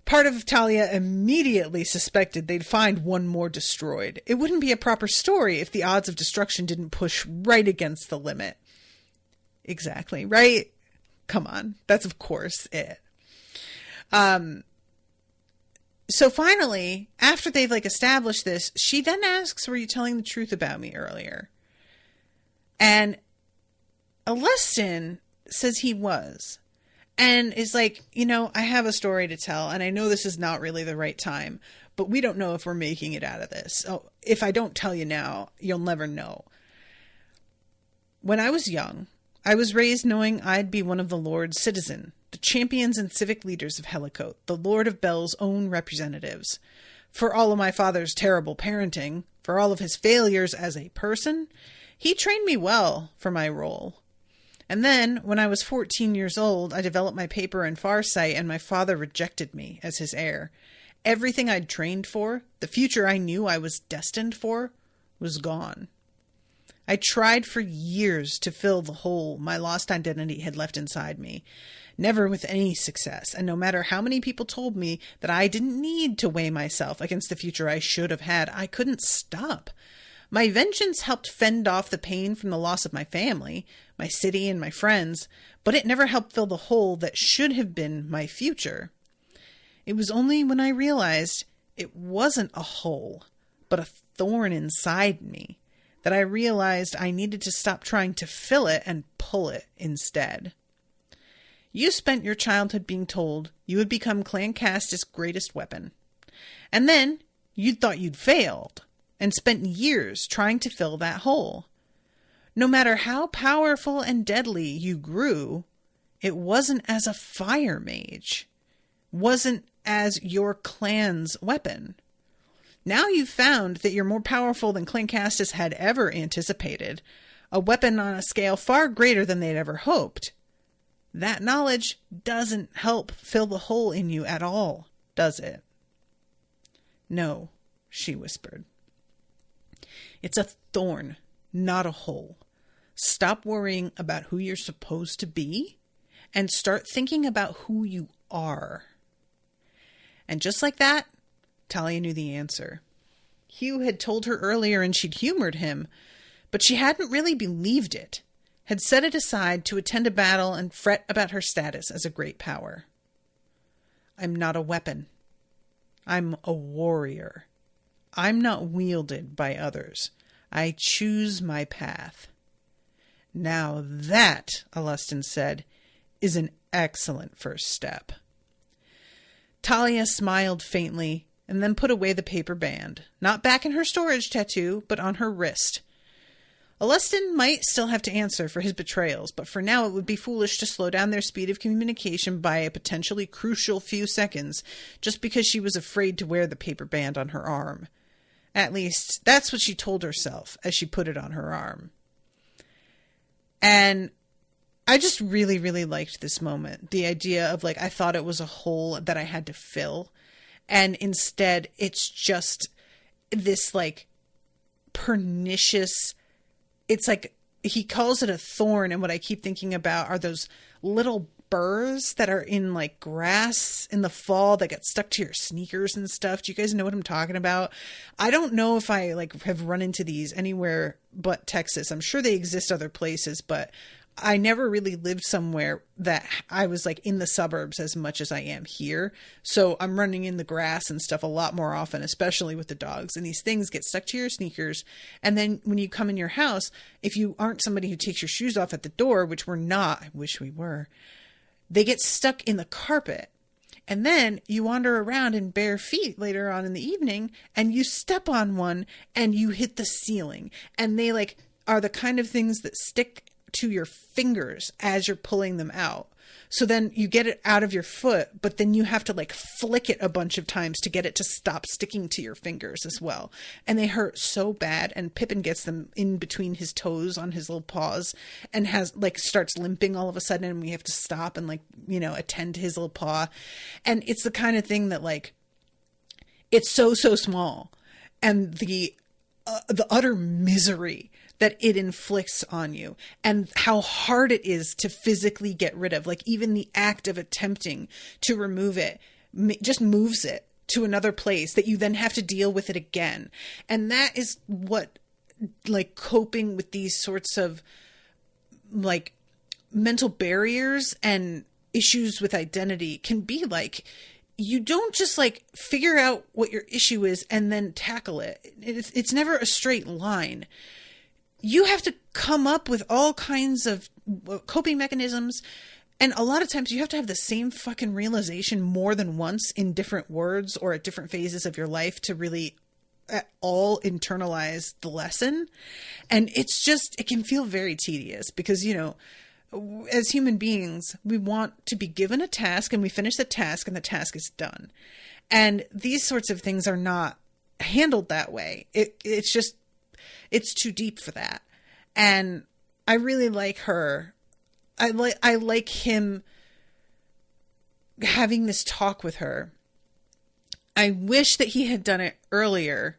Part of Talia immediately suspected they'd find one more destroyed. It wouldn't be a proper story if the odds of destruction didn't push right against the limit. Exactly, right? Come on. That's of course it. So finally, after they've established this, she then asks, were you telling the truth about me earlier? And ALustin says he was. And is like, I have a story to tell, and I know this is not really the right time, but we don't know if we're making it out of this. So if I don't tell you now, you'll never know. When I was young, I was raised knowing I'd be one of the Lord's citizen, the champions and civic leaders of Hellicote, the Lord of Bell's own representatives. For all of my father's terrible parenting, for all of his failures as a person, he trained me well for my role. And then, when I was 14 years old, I developed my paper in Farsight, and my father rejected me as his heir. Everything I'd trained for, the future I knew I was destined for, was gone. I tried for years to fill the hole my lost identity had left inside me, never with any success, and no matter how many people told me that I didn't need to weigh myself against the future I should have had, I couldn't stop. My vengeance helped fend off the pain from the loss of my family, my city, and my friends, but it never helped fill the hole that should have been my future. It was only when I realized it wasn't a hole, but a thorn inside me, that I realized I needed to stop trying to fill it and pull it instead. You spent your childhood being told you would become Clan Castus' greatest weapon. And then you thought you'd failed and spent years trying to fill that hole. No matter how powerful and deadly you grew, it wasn't as a fire mage, wasn't as your clan's weapon. Now you've found that you're more powerful than Clan Castus had ever anticipated, a weapon on a scale far greater than they'd ever hoped. That knowledge doesn't help fill the hole in you at all, does it? No, she whispered. It's a thorn, not a hole. Stop worrying about who you're supposed to be and start thinking about who you are. And just like that, Talia knew the answer. Hugh had told her earlier and she'd humored him, but she hadn't really believed it. had set it aside to attend a battle and fret about her status as a great power. I'm not a weapon. I'm a warrior. I'm not wielded by others. I choose my path. Now that, ALustin said, is an excellent first step. Talia smiled faintly and then put away the paper band, not back in her storage tattoo, but on her wrist. ALustin might still have to answer for his betrayals, but for now it would be foolish to slow down their speed of communication by a potentially crucial few seconds just because she was afraid to wear the paper band on her arm. At least, that's what she told herself as she put it on her arm. And I just really, really liked this moment. The idea of, like, I thought it was a hole that I had to fill. And instead, it's just this, like, pernicious... It's like, he calls it a thorn, and what I keep thinking about are those little burrs that are in, like, grass in the fall that get stuck to your sneakers and stuff. Do you guys know what I'm talking about? I don't know if I, like, have run into these anywhere but Texas. I'm sure they exist other places, but I never really lived somewhere that I was, like, in the suburbs as much as I am here. So I'm running in the grass and stuff a lot more often, especially with the dogs. And these things get stuck to your sneakers. And then when you come in your house, if you aren't somebody who takes your shoes off at the door, which we're not, I wish we were, they get stuck in the carpet. And then you wander around in bare feet later on in the evening and you step on one and you hit the ceiling. And they, like, are the kind of things that stick to your fingers as you're pulling them out. So then you get it out of your foot, but then you have to, like, flick it a bunch of times to get it to stop sticking to your fingers as well. And they hurt so bad. And Pippin gets them in between his toes on his little paws and has, like, starts limping all of a sudden. And we have to stop and, like, you know, attend to his little paw. And it's the kind of thing that, like, it's so small. And the utter misery that it inflicts on you and how hard it is to physically get rid of. Like, even the act of attempting to remove it just moves it to another place that you then have to deal with it again. And that is what, like, coping with these sorts of, like, mental barriers and issues with identity can be like. You don't just, like, figure out what your issue is and then tackle it. It's never a straight line. You have to come up with all kinds of coping mechanisms. And a lot of times you have to have the same fucking realization more than once in different words or at different phases of your life to really at all internalize the lesson. And it's just, it can feel very tedious because, you know, as human beings, we want to be given a task and we finish the task and the task is done. And these sorts of things are not handled that way. It's just, it's too deep for that. And I really like her. I like him having this talk with her. I wish that he had done it earlier,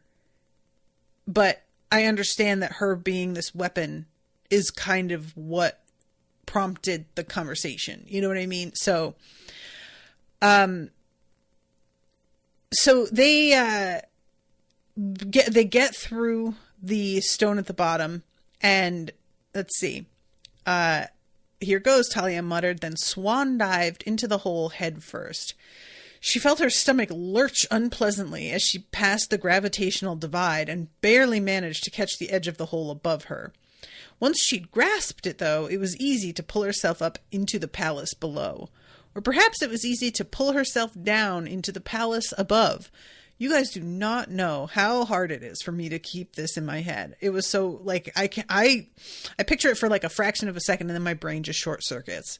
but I understand that her being this weapon is kind of what prompted the conversation. You know what I mean? So they get through the stone at the bottom, and let's see. Here goes, Talia muttered, then swan dived into the hole head first. She felt her stomach lurch unpleasantly as she passed the gravitational divide and barely managed to catch the edge of the hole above her. Once she'd grasped it, though, it was easy to pull herself up into the palace below. Or perhaps it was easy to pull herself down into the palace above. You guys do not know how hard it is for me to keep this in my head. It was so, like, I picture it for like a fraction of a second and then my brain just short circuits.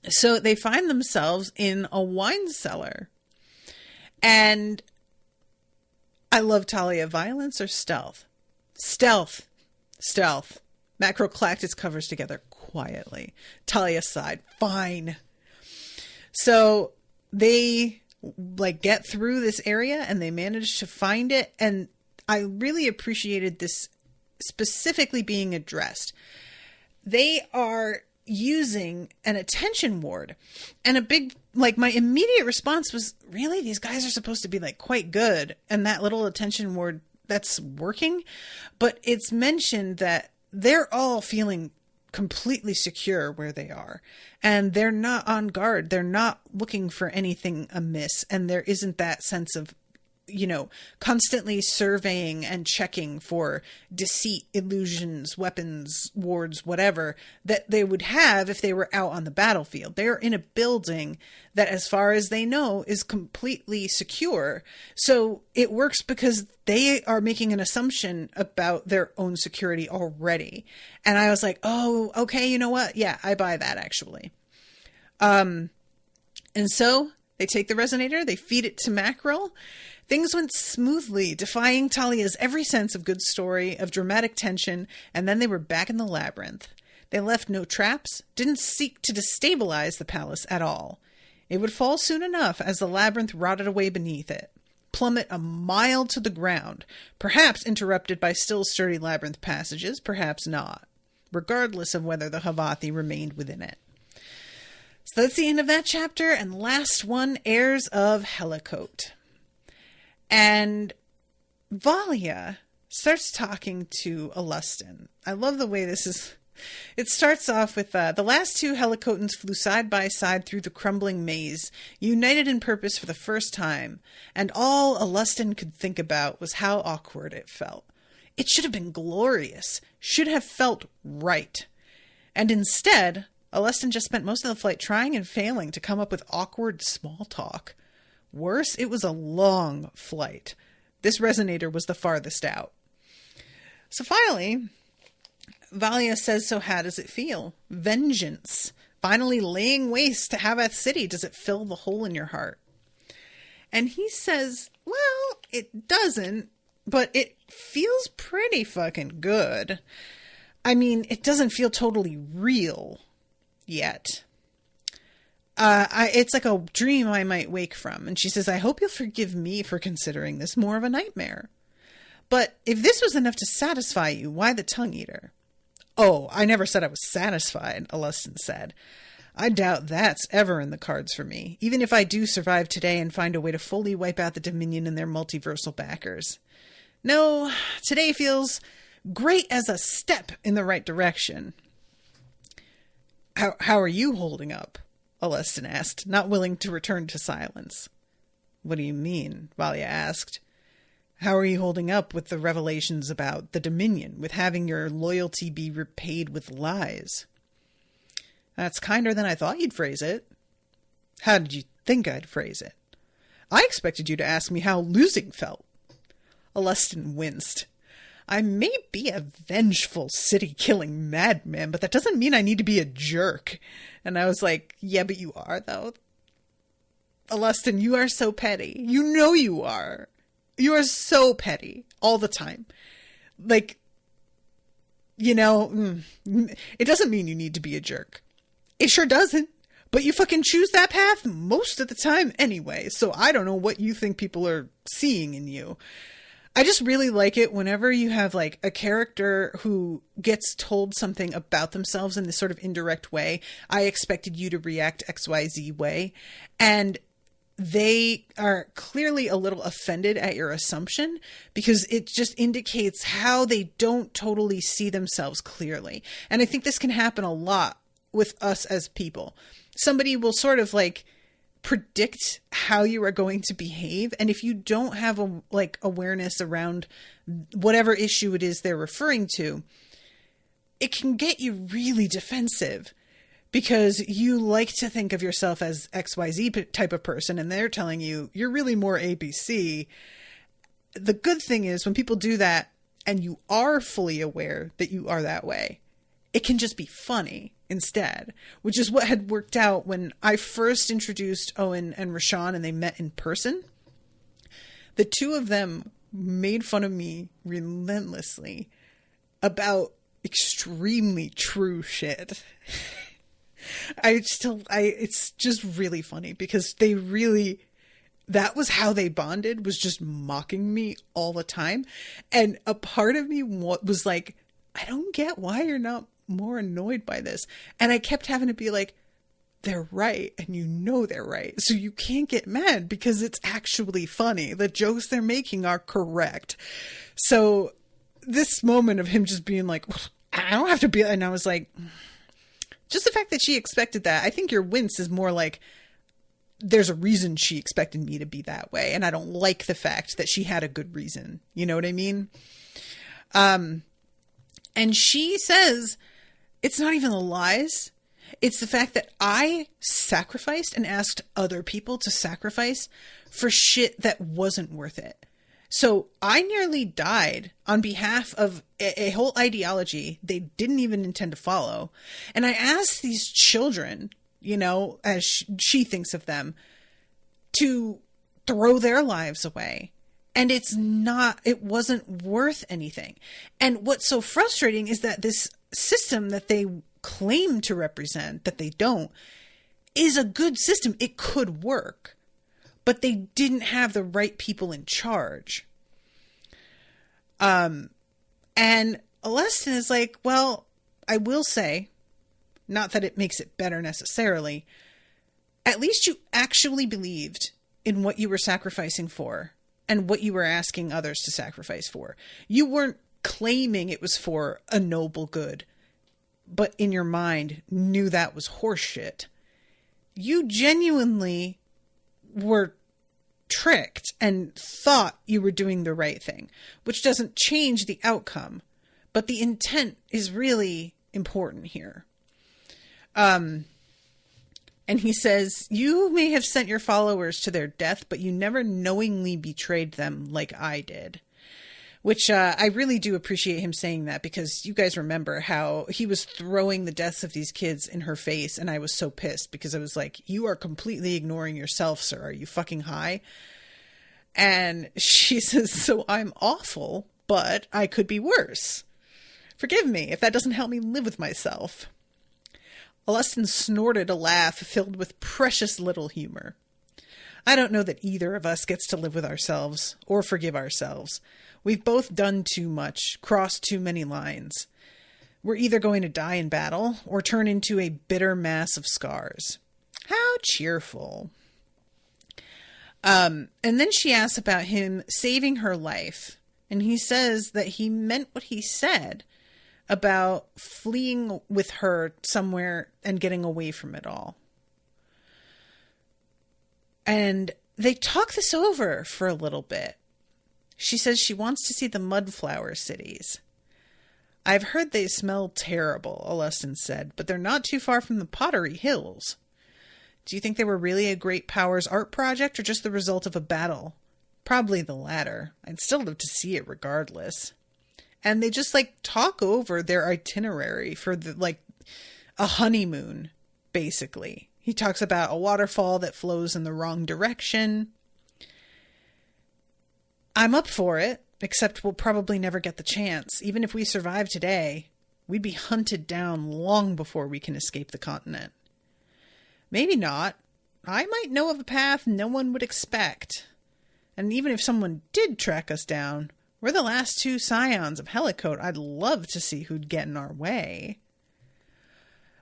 So they find themselves in a wine cellar. And I love Talia. Violence or stealth? Stealth. Stealth. Macro clacked its covers together quietly. Talia sighed. Fine. So they, like, get through this area and they manage to find it. And I really appreciated this specifically being addressed. They are using an attention ward, and a big, like, my immediate response was, really? These guys are supposed to be, like, quite good, and that little attention ward, that's working? But it's mentioned that they're all feeling completely secure where they are, and they're not on guard. They're not looking for anything amiss, and there isn't that sense of, constantly surveying and checking for deceit, illusions, weapons, wards, whatever that they would have if they were out on the battlefield. They're in a building that, as far as they know, is completely secure. So it works because they are making an assumption about their own security already. And I was like, oh, okay, you know what? Yeah, I buy that, actually. And so they take the resonator, they feed it to Mackerel. Things went smoothly, defying Talia's every sense of good story, of dramatic tension, and then they were back in the labyrinth. They left no traps, didn't seek to destabilize the palace at all. It would fall soon enough as the labyrinth rotted away beneath it, plummet a mile to the ground, perhaps interrupted by still sturdy labyrinth passages, perhaps not, regardless of whether the Havathi remained within it. So that's the end of that chapter, and last one, Heirs of Helicote. And Valia starts talking to ALustin. I love the way this is. It starts off with, the last two Helicotans flew side by side through the crumbling maze, united in purpose for the first time, and all ALustin could think about was how awkward it felt. It should have been glorious, should have felt right. And instead, ALustin just spent most of the flight trying and failing to come up with awkward small talk. Worse, it was a long flight. This resonator was the farthest out. So finally, Valia says, so how does it feel? Vengeance. Finally laying waste to Havath City. Does it fill the hole in your heart? And he says, well, it doesn't, but it feels pretty fucking good. I mean, it doesn't feel totally real yet. It's like a dream I might wake from. And she says, I hope you'll forgive me for considering this more of a nightmare. But if this was enough to satisfy you, why the tongue eater? Oh, I never said I was satisfied, ALustin said. I doubt that's ever in the cards for me, even if I do survive today and find a way to fully wipe out the Dominion and their multiversal backers. No, today feels great as a step in the right direction. How are you holding up? ALustin asked, not willing to return to silence. What do you mean? Valia asked. How are you holding up with the revelations about the Dominion, with having your loyalty be repaid with lies? That's kinder than I thought you'd phrase it. How did you think I'd phrase it? I expected you to ask me how losing felt. ALustin winced. I may be a vengeful, city-killing madman, but that doesn't mean I need to be a jerk. And I was like, yeah, but you are, though. ALustin, you are so petty. You know you are. You are so petty all the time. Like, it doesn't mean you need to be a jerk. It sure doesn't. But you fucking choose that path most of the time anyway. So I don't know what you think people are seeing in you. I just really like it whenever you have like a character who gets told something about themselves in this sort of indirect way. I expected you to react XYZ way. And they are clearly a little offended at your assumption because it just indicates how they don't totally see themselves clearly. And I think this can happen a lot with us as people. Somebody will sort of like predict how you are going to behave, and if you don't have awareness around whatever issue it is they're referring to, it can get you really defensive because you like to think of yourself as XYZ type of person, and they're telling you you're really more ABC. The good thing is when people do that and you are fully aware that you are that way, it can just be funny instead, which is what had worked out when I first introduced Owen and Rashawn and they met in person. The two of them made fun of me relentlessly about extremely true shit. It's just really funny because that was how they bonded, was just mocking me all the time. And a part of me was like, I don't get why you're not more annoyed by this. And I kept having to be like, they're right, and you know they're right, so you can't get mad because it's actually funny. The jokes they're making are correct. So this moment of him just being like, I don't have to be. And I was like, just the fact that she expected that, I think your wince is more like, there's a reason she expected me to be that way. And I don't like the fact that she had a good reason. You know what I mean? And she says, it's not even the lies. It's the fact that I sacrificed and asked other people to sacrifice for shit that wasn't worth it. So I nearly died on behalf of a whole ideology they didn't even intend to follow. And I asked these children, you know, as she thinks of them, to throw their lives away. And it wasn't worth anything. And what's so frustrating is that this system that they claim to represent, that they don't, is a good system. It could work, but they didn't have the right people in charge. And ALustin is like, well, I will say, not that it makes it better necessarily, at least you actually believed in what you were sacrificing for and what you were asking others to sacrifice for. You weren't claiming it was for a noble good, but in your mind knew that was horseshit. You genuinely were tricked and thought you were doing the right thing, which doesn't change the outcome, but the intent is really important here. And he says, you may have sent your followers to their death, but you never knowingly betrayed them like I did. Which I really do appreciate him saying that, because you guys remember how he was throwing the deaths of these kids in her face. And I was so pissed because I was like, you are completely ignoring yourself, sir. Are you fucking high? And she says, so I'm awful, but I could be worse. Forgive me if that doesn't help me live with myself. ALustin snorted a laugh filled with precious little humor. I don't know that either of us gets to live with ourselves or forgive ourselves. We've both done too much, crossed too many lines. We're either going to die in battle or turn into a bitter mass of scars. How cheerful. And then she asks about him saving her life. And he says that he meant what he said about fleeing with her somewhere and getting away from it all. And they talk this over for a little bit. She says she wants to see the mudflower cities. I've heard they smell terrible, ALustin said, but they're not too far from the Pottery Hills. Do you think they were really a Great Powers art project or just the result of a battle? Probably the latter. I'd still love to see it regardless. And they just talk over their itinerary for a honeymoon, basically. He talks about a waterfall that flows in the wrong direction. I'm up for it, except we'll probably never get the chance. Even if we survive today, we'd be hunted down long before we can escape the continent. Maybe not. I might know of a path no one would expect. And even if someone did track us down, we're the last two scions of Helicote. I'd love to see who'd get in our way.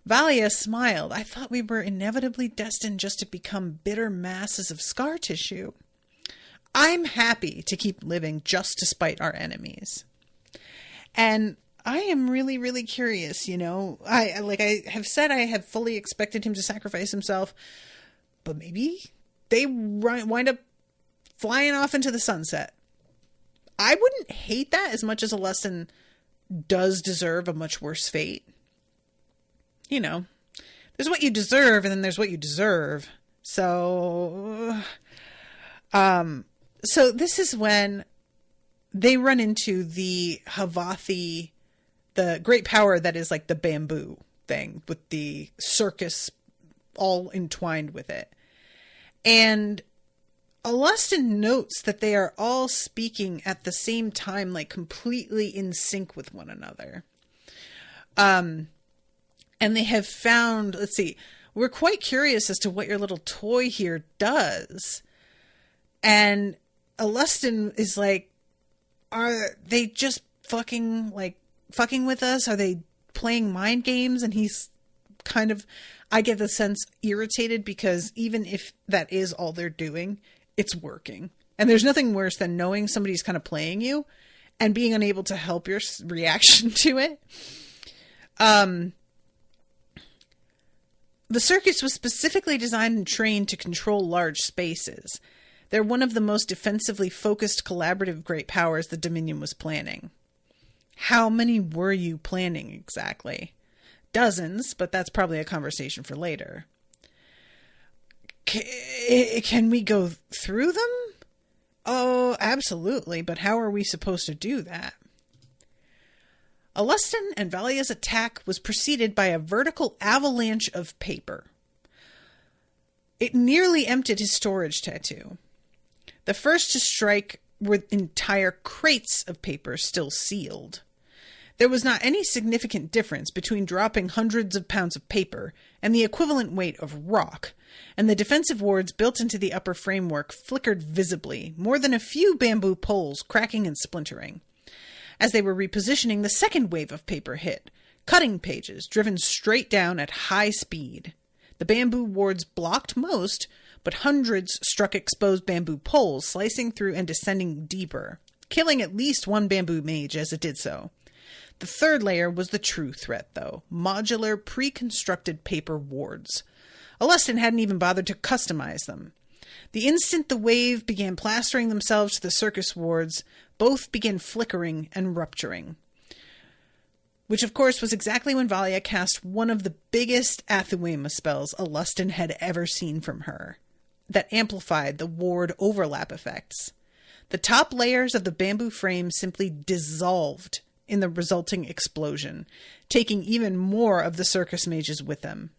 Valia smiled. I thought we were inevitably destined just to become bitter masses of scar tissue. I'm happy to keep living just to spite our enemies. And I am really, really curious, I have said, I have fully expected him to sacrifice himself, but maybe they wind up flying off into the sunset. I wouldn't hate that as much as ALustin does deserve a much worse fate. There's what you deserve and then there's what you deserve. So this is when they run into the Havathi, the great power that is like the bamboo thing with the circus all entwined with it. And ALustin notes that they are all speaking at the same time, completely in sync with one another. And they have found, let's see, we're quite curious as to what your little toy here does. And ALustin is like, are they just fucking with us? Are they playing mind games? And he's kind of, I get the sense, irritated, because even if that is all they're doing, it's working. And there's nothing worse than knowing somebody's kind of playing you and being unable to help your reaction to it. The circus was specifically designed and trained to control large spaces. They're one of the most defensively focused collaborative great powers the Dominion was planning. How many were you planning exactly? Dozens, but that's probably a conversation for later. Can we go through them? Oh, absolutely, but how are we supposed to do that? ALustin and Valia's attack was preceded by a vertical avalanche of paper. It nearly emptied his storage tattoo. The first to strike were entire crates of paper still sealed. There was not any significant difference between dropping hundreds of pounds of paper and the equivalent weight of rock, and the defensive wards built into the upper framework flickered visibly, more than a few bamboo poles cracking and splintering. As they were repositioning, the second wave of paper hit, cutting pages driven straight down at high speed. The bamboo wards blocked most, but hundreds struck exposed bamboo poles, slicing through and descending deeper, killing at least one bamboo mage as it did so. The third layer was the true threat, though, modular, pre-constructed paper wards. ALustin hadn't even bothered to customize them. The instant the wave began plastering themselves to the circus wards, both began flickering and rupturing. Which, of course, was exactly when Valia cast one of the biggest Athuema spells ALustin had ever seen from her, that amplified the ward overlap effects. The top layers of the bamboo frame simply dissolved in the resulting explosion, taking even more of the circus mages with them.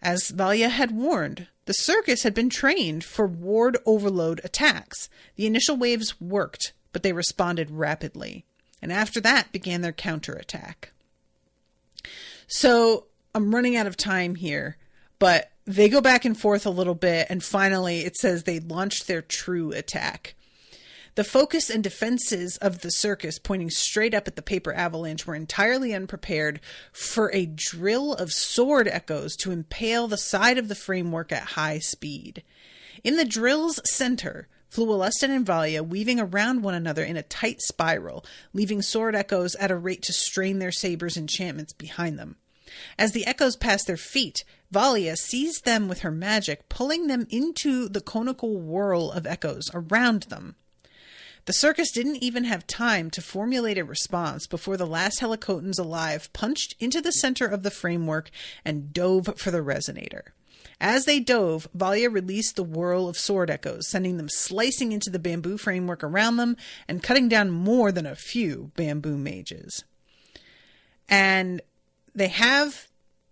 As Valia had warned, the circus had been trained for ward overload attacks. The initial waves worked, but they responded rapidly. And after that began their counterattack. So I'm running out of time here, but they go back and forth a little bit, and finally it says they launched their true attack. The focus and defenses of the circus pointing straight up at the paper avalanche were entirely unprepared for a drill of sword echoes to impale the side of the framework at high speed. In the drill's center flew ALustin and Valia, weaving around one another in a tight spiral, leaving sword echoes at a rate to strain their sabers' enchantments behind them. As the echoes passed their feet, Valia seized them with her magic, pulling them into the conical whirl of echoes around them. The circus didn't even have time to formulate a response before the last Helicotans alive punched into the center of the framework and dove for the resonator. As they dove, Valia released the whirl of sword echoes, sending them slicing into the bamboo framework around them and cutting down more than a few bamboo mages. And they have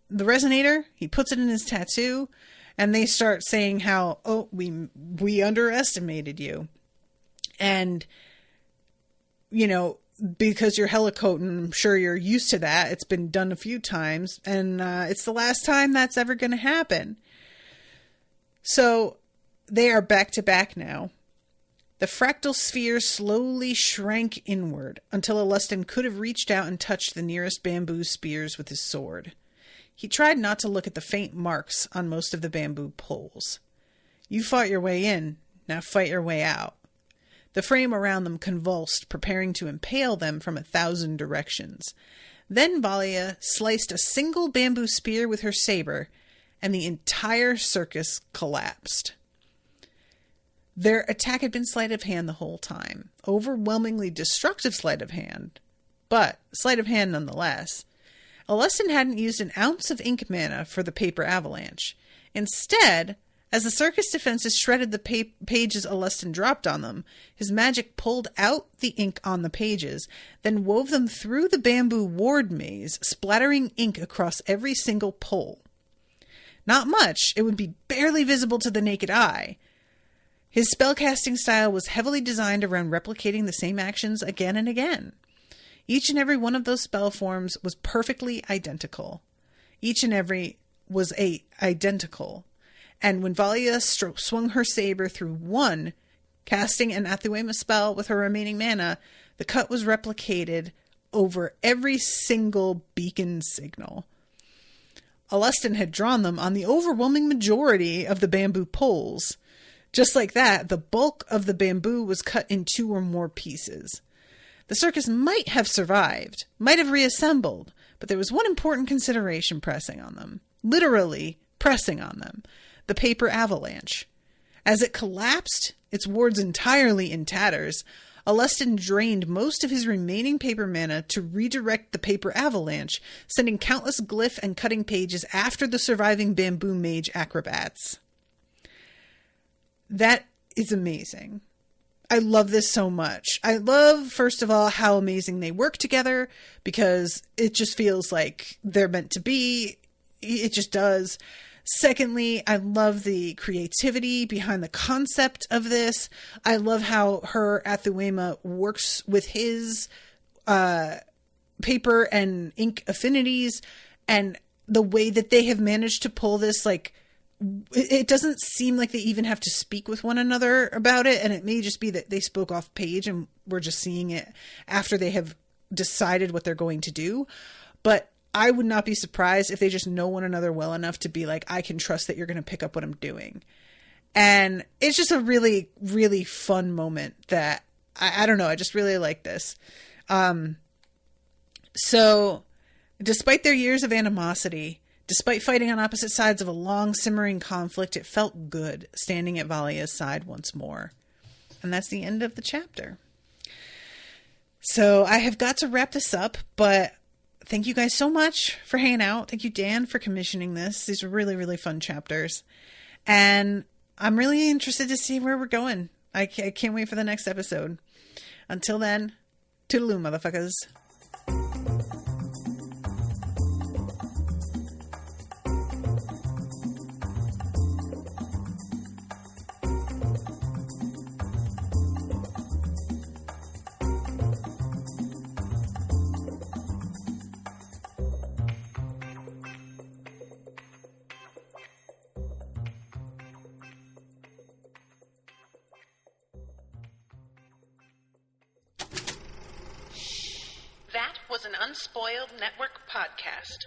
the resonator. He puts it in his tattoo, and they start saying how, oh, we underestimated you. And, you know, because you're Helicotan, I'm sure you're used to that. It's been done a few times, and it's the last time that's ever going to happen. So they are back to back now. The fractal sphere slowly shrank inward until ALustin could have reached out and touched the nearest bamboo spears with his sword. He tried not to look at the faint marks on most of the bamboo poles. You fought your way in, now fight your way out. The frame around them convulsed, preparing to impale them from 1,000 directions. Then Valia sliced a single bamboo spear with her saber, and the entire circus collapsed. Their attack had been sleight of hand the whole time. Overwhelmingly destructive sleight of hand, but sleight of hand nonetheless. ALustin hadn't used an ounce of ink mana for the paper avalanche. Instead, as the circus defenses shredded the pages ALustin dropped on them, his magic pulled out the ink on the pages, then wove them through the bamboo ward maze, splattering ink across every single pole. Not much, it would be barely visible to the naked eye. His spellcasting style was heavily designed around replicating the same actions again and again. Each and every one of those spell forms was perfectly identical. Each and every was identical. And when Valia swung her saber through one, casting an Athuema spell with her remaining mana, the cut was replicated over every single beacon signal. ALustin had drawn them on the overwhelming majority of the bamboo poles. Just like that, the bulk of the bamboo was cut in 2 or more pieces. The circus might have survived, might have reassembled, But there was one important consideration pressing on them. Literally pressing on them. The paper avalanche. As it collapsed, its wards entirely in tatters, ALustin drained most of his remaining paper mana to redirect the paper avalanche, sending countless glyph and cutting pages after the surviving bamboo mage acrobats. That is amazing. I love this so much. I love, first of all, how amazing they work together, because it just feels like they're meant to be. It just does. Secondly, I love the creativity behind the concept of this. I love how her Athuema works with his paper and ink affinities, and the way that they have managed to pull this, like, it doesn't seem like they even have to speak with one another about it, and it may just be that they spoke off page and we're just seeing it after they have decided what they're going to do. But I would not be surprised if they just know one another well enough to be like, I can trust that you're going to pick up what I'm doing. And it's just a really, really fun moment that I don't know. I just really like this. So despite their years of animosity, despite fighting on opposite sides of a long simmering conflict, it felt good standing at Valia's side once more. And that's the end of the chapter. So I have got to wrap this up, but thank you guys so much for hanging out. Thank you, Dan, for commissioning this. These are really, really fun chapters. And I'm really interested to see where we're going. I can't wait for the next episode. Until then, toodaloo, motherfuckers. That was an Unspoiled Network podcast.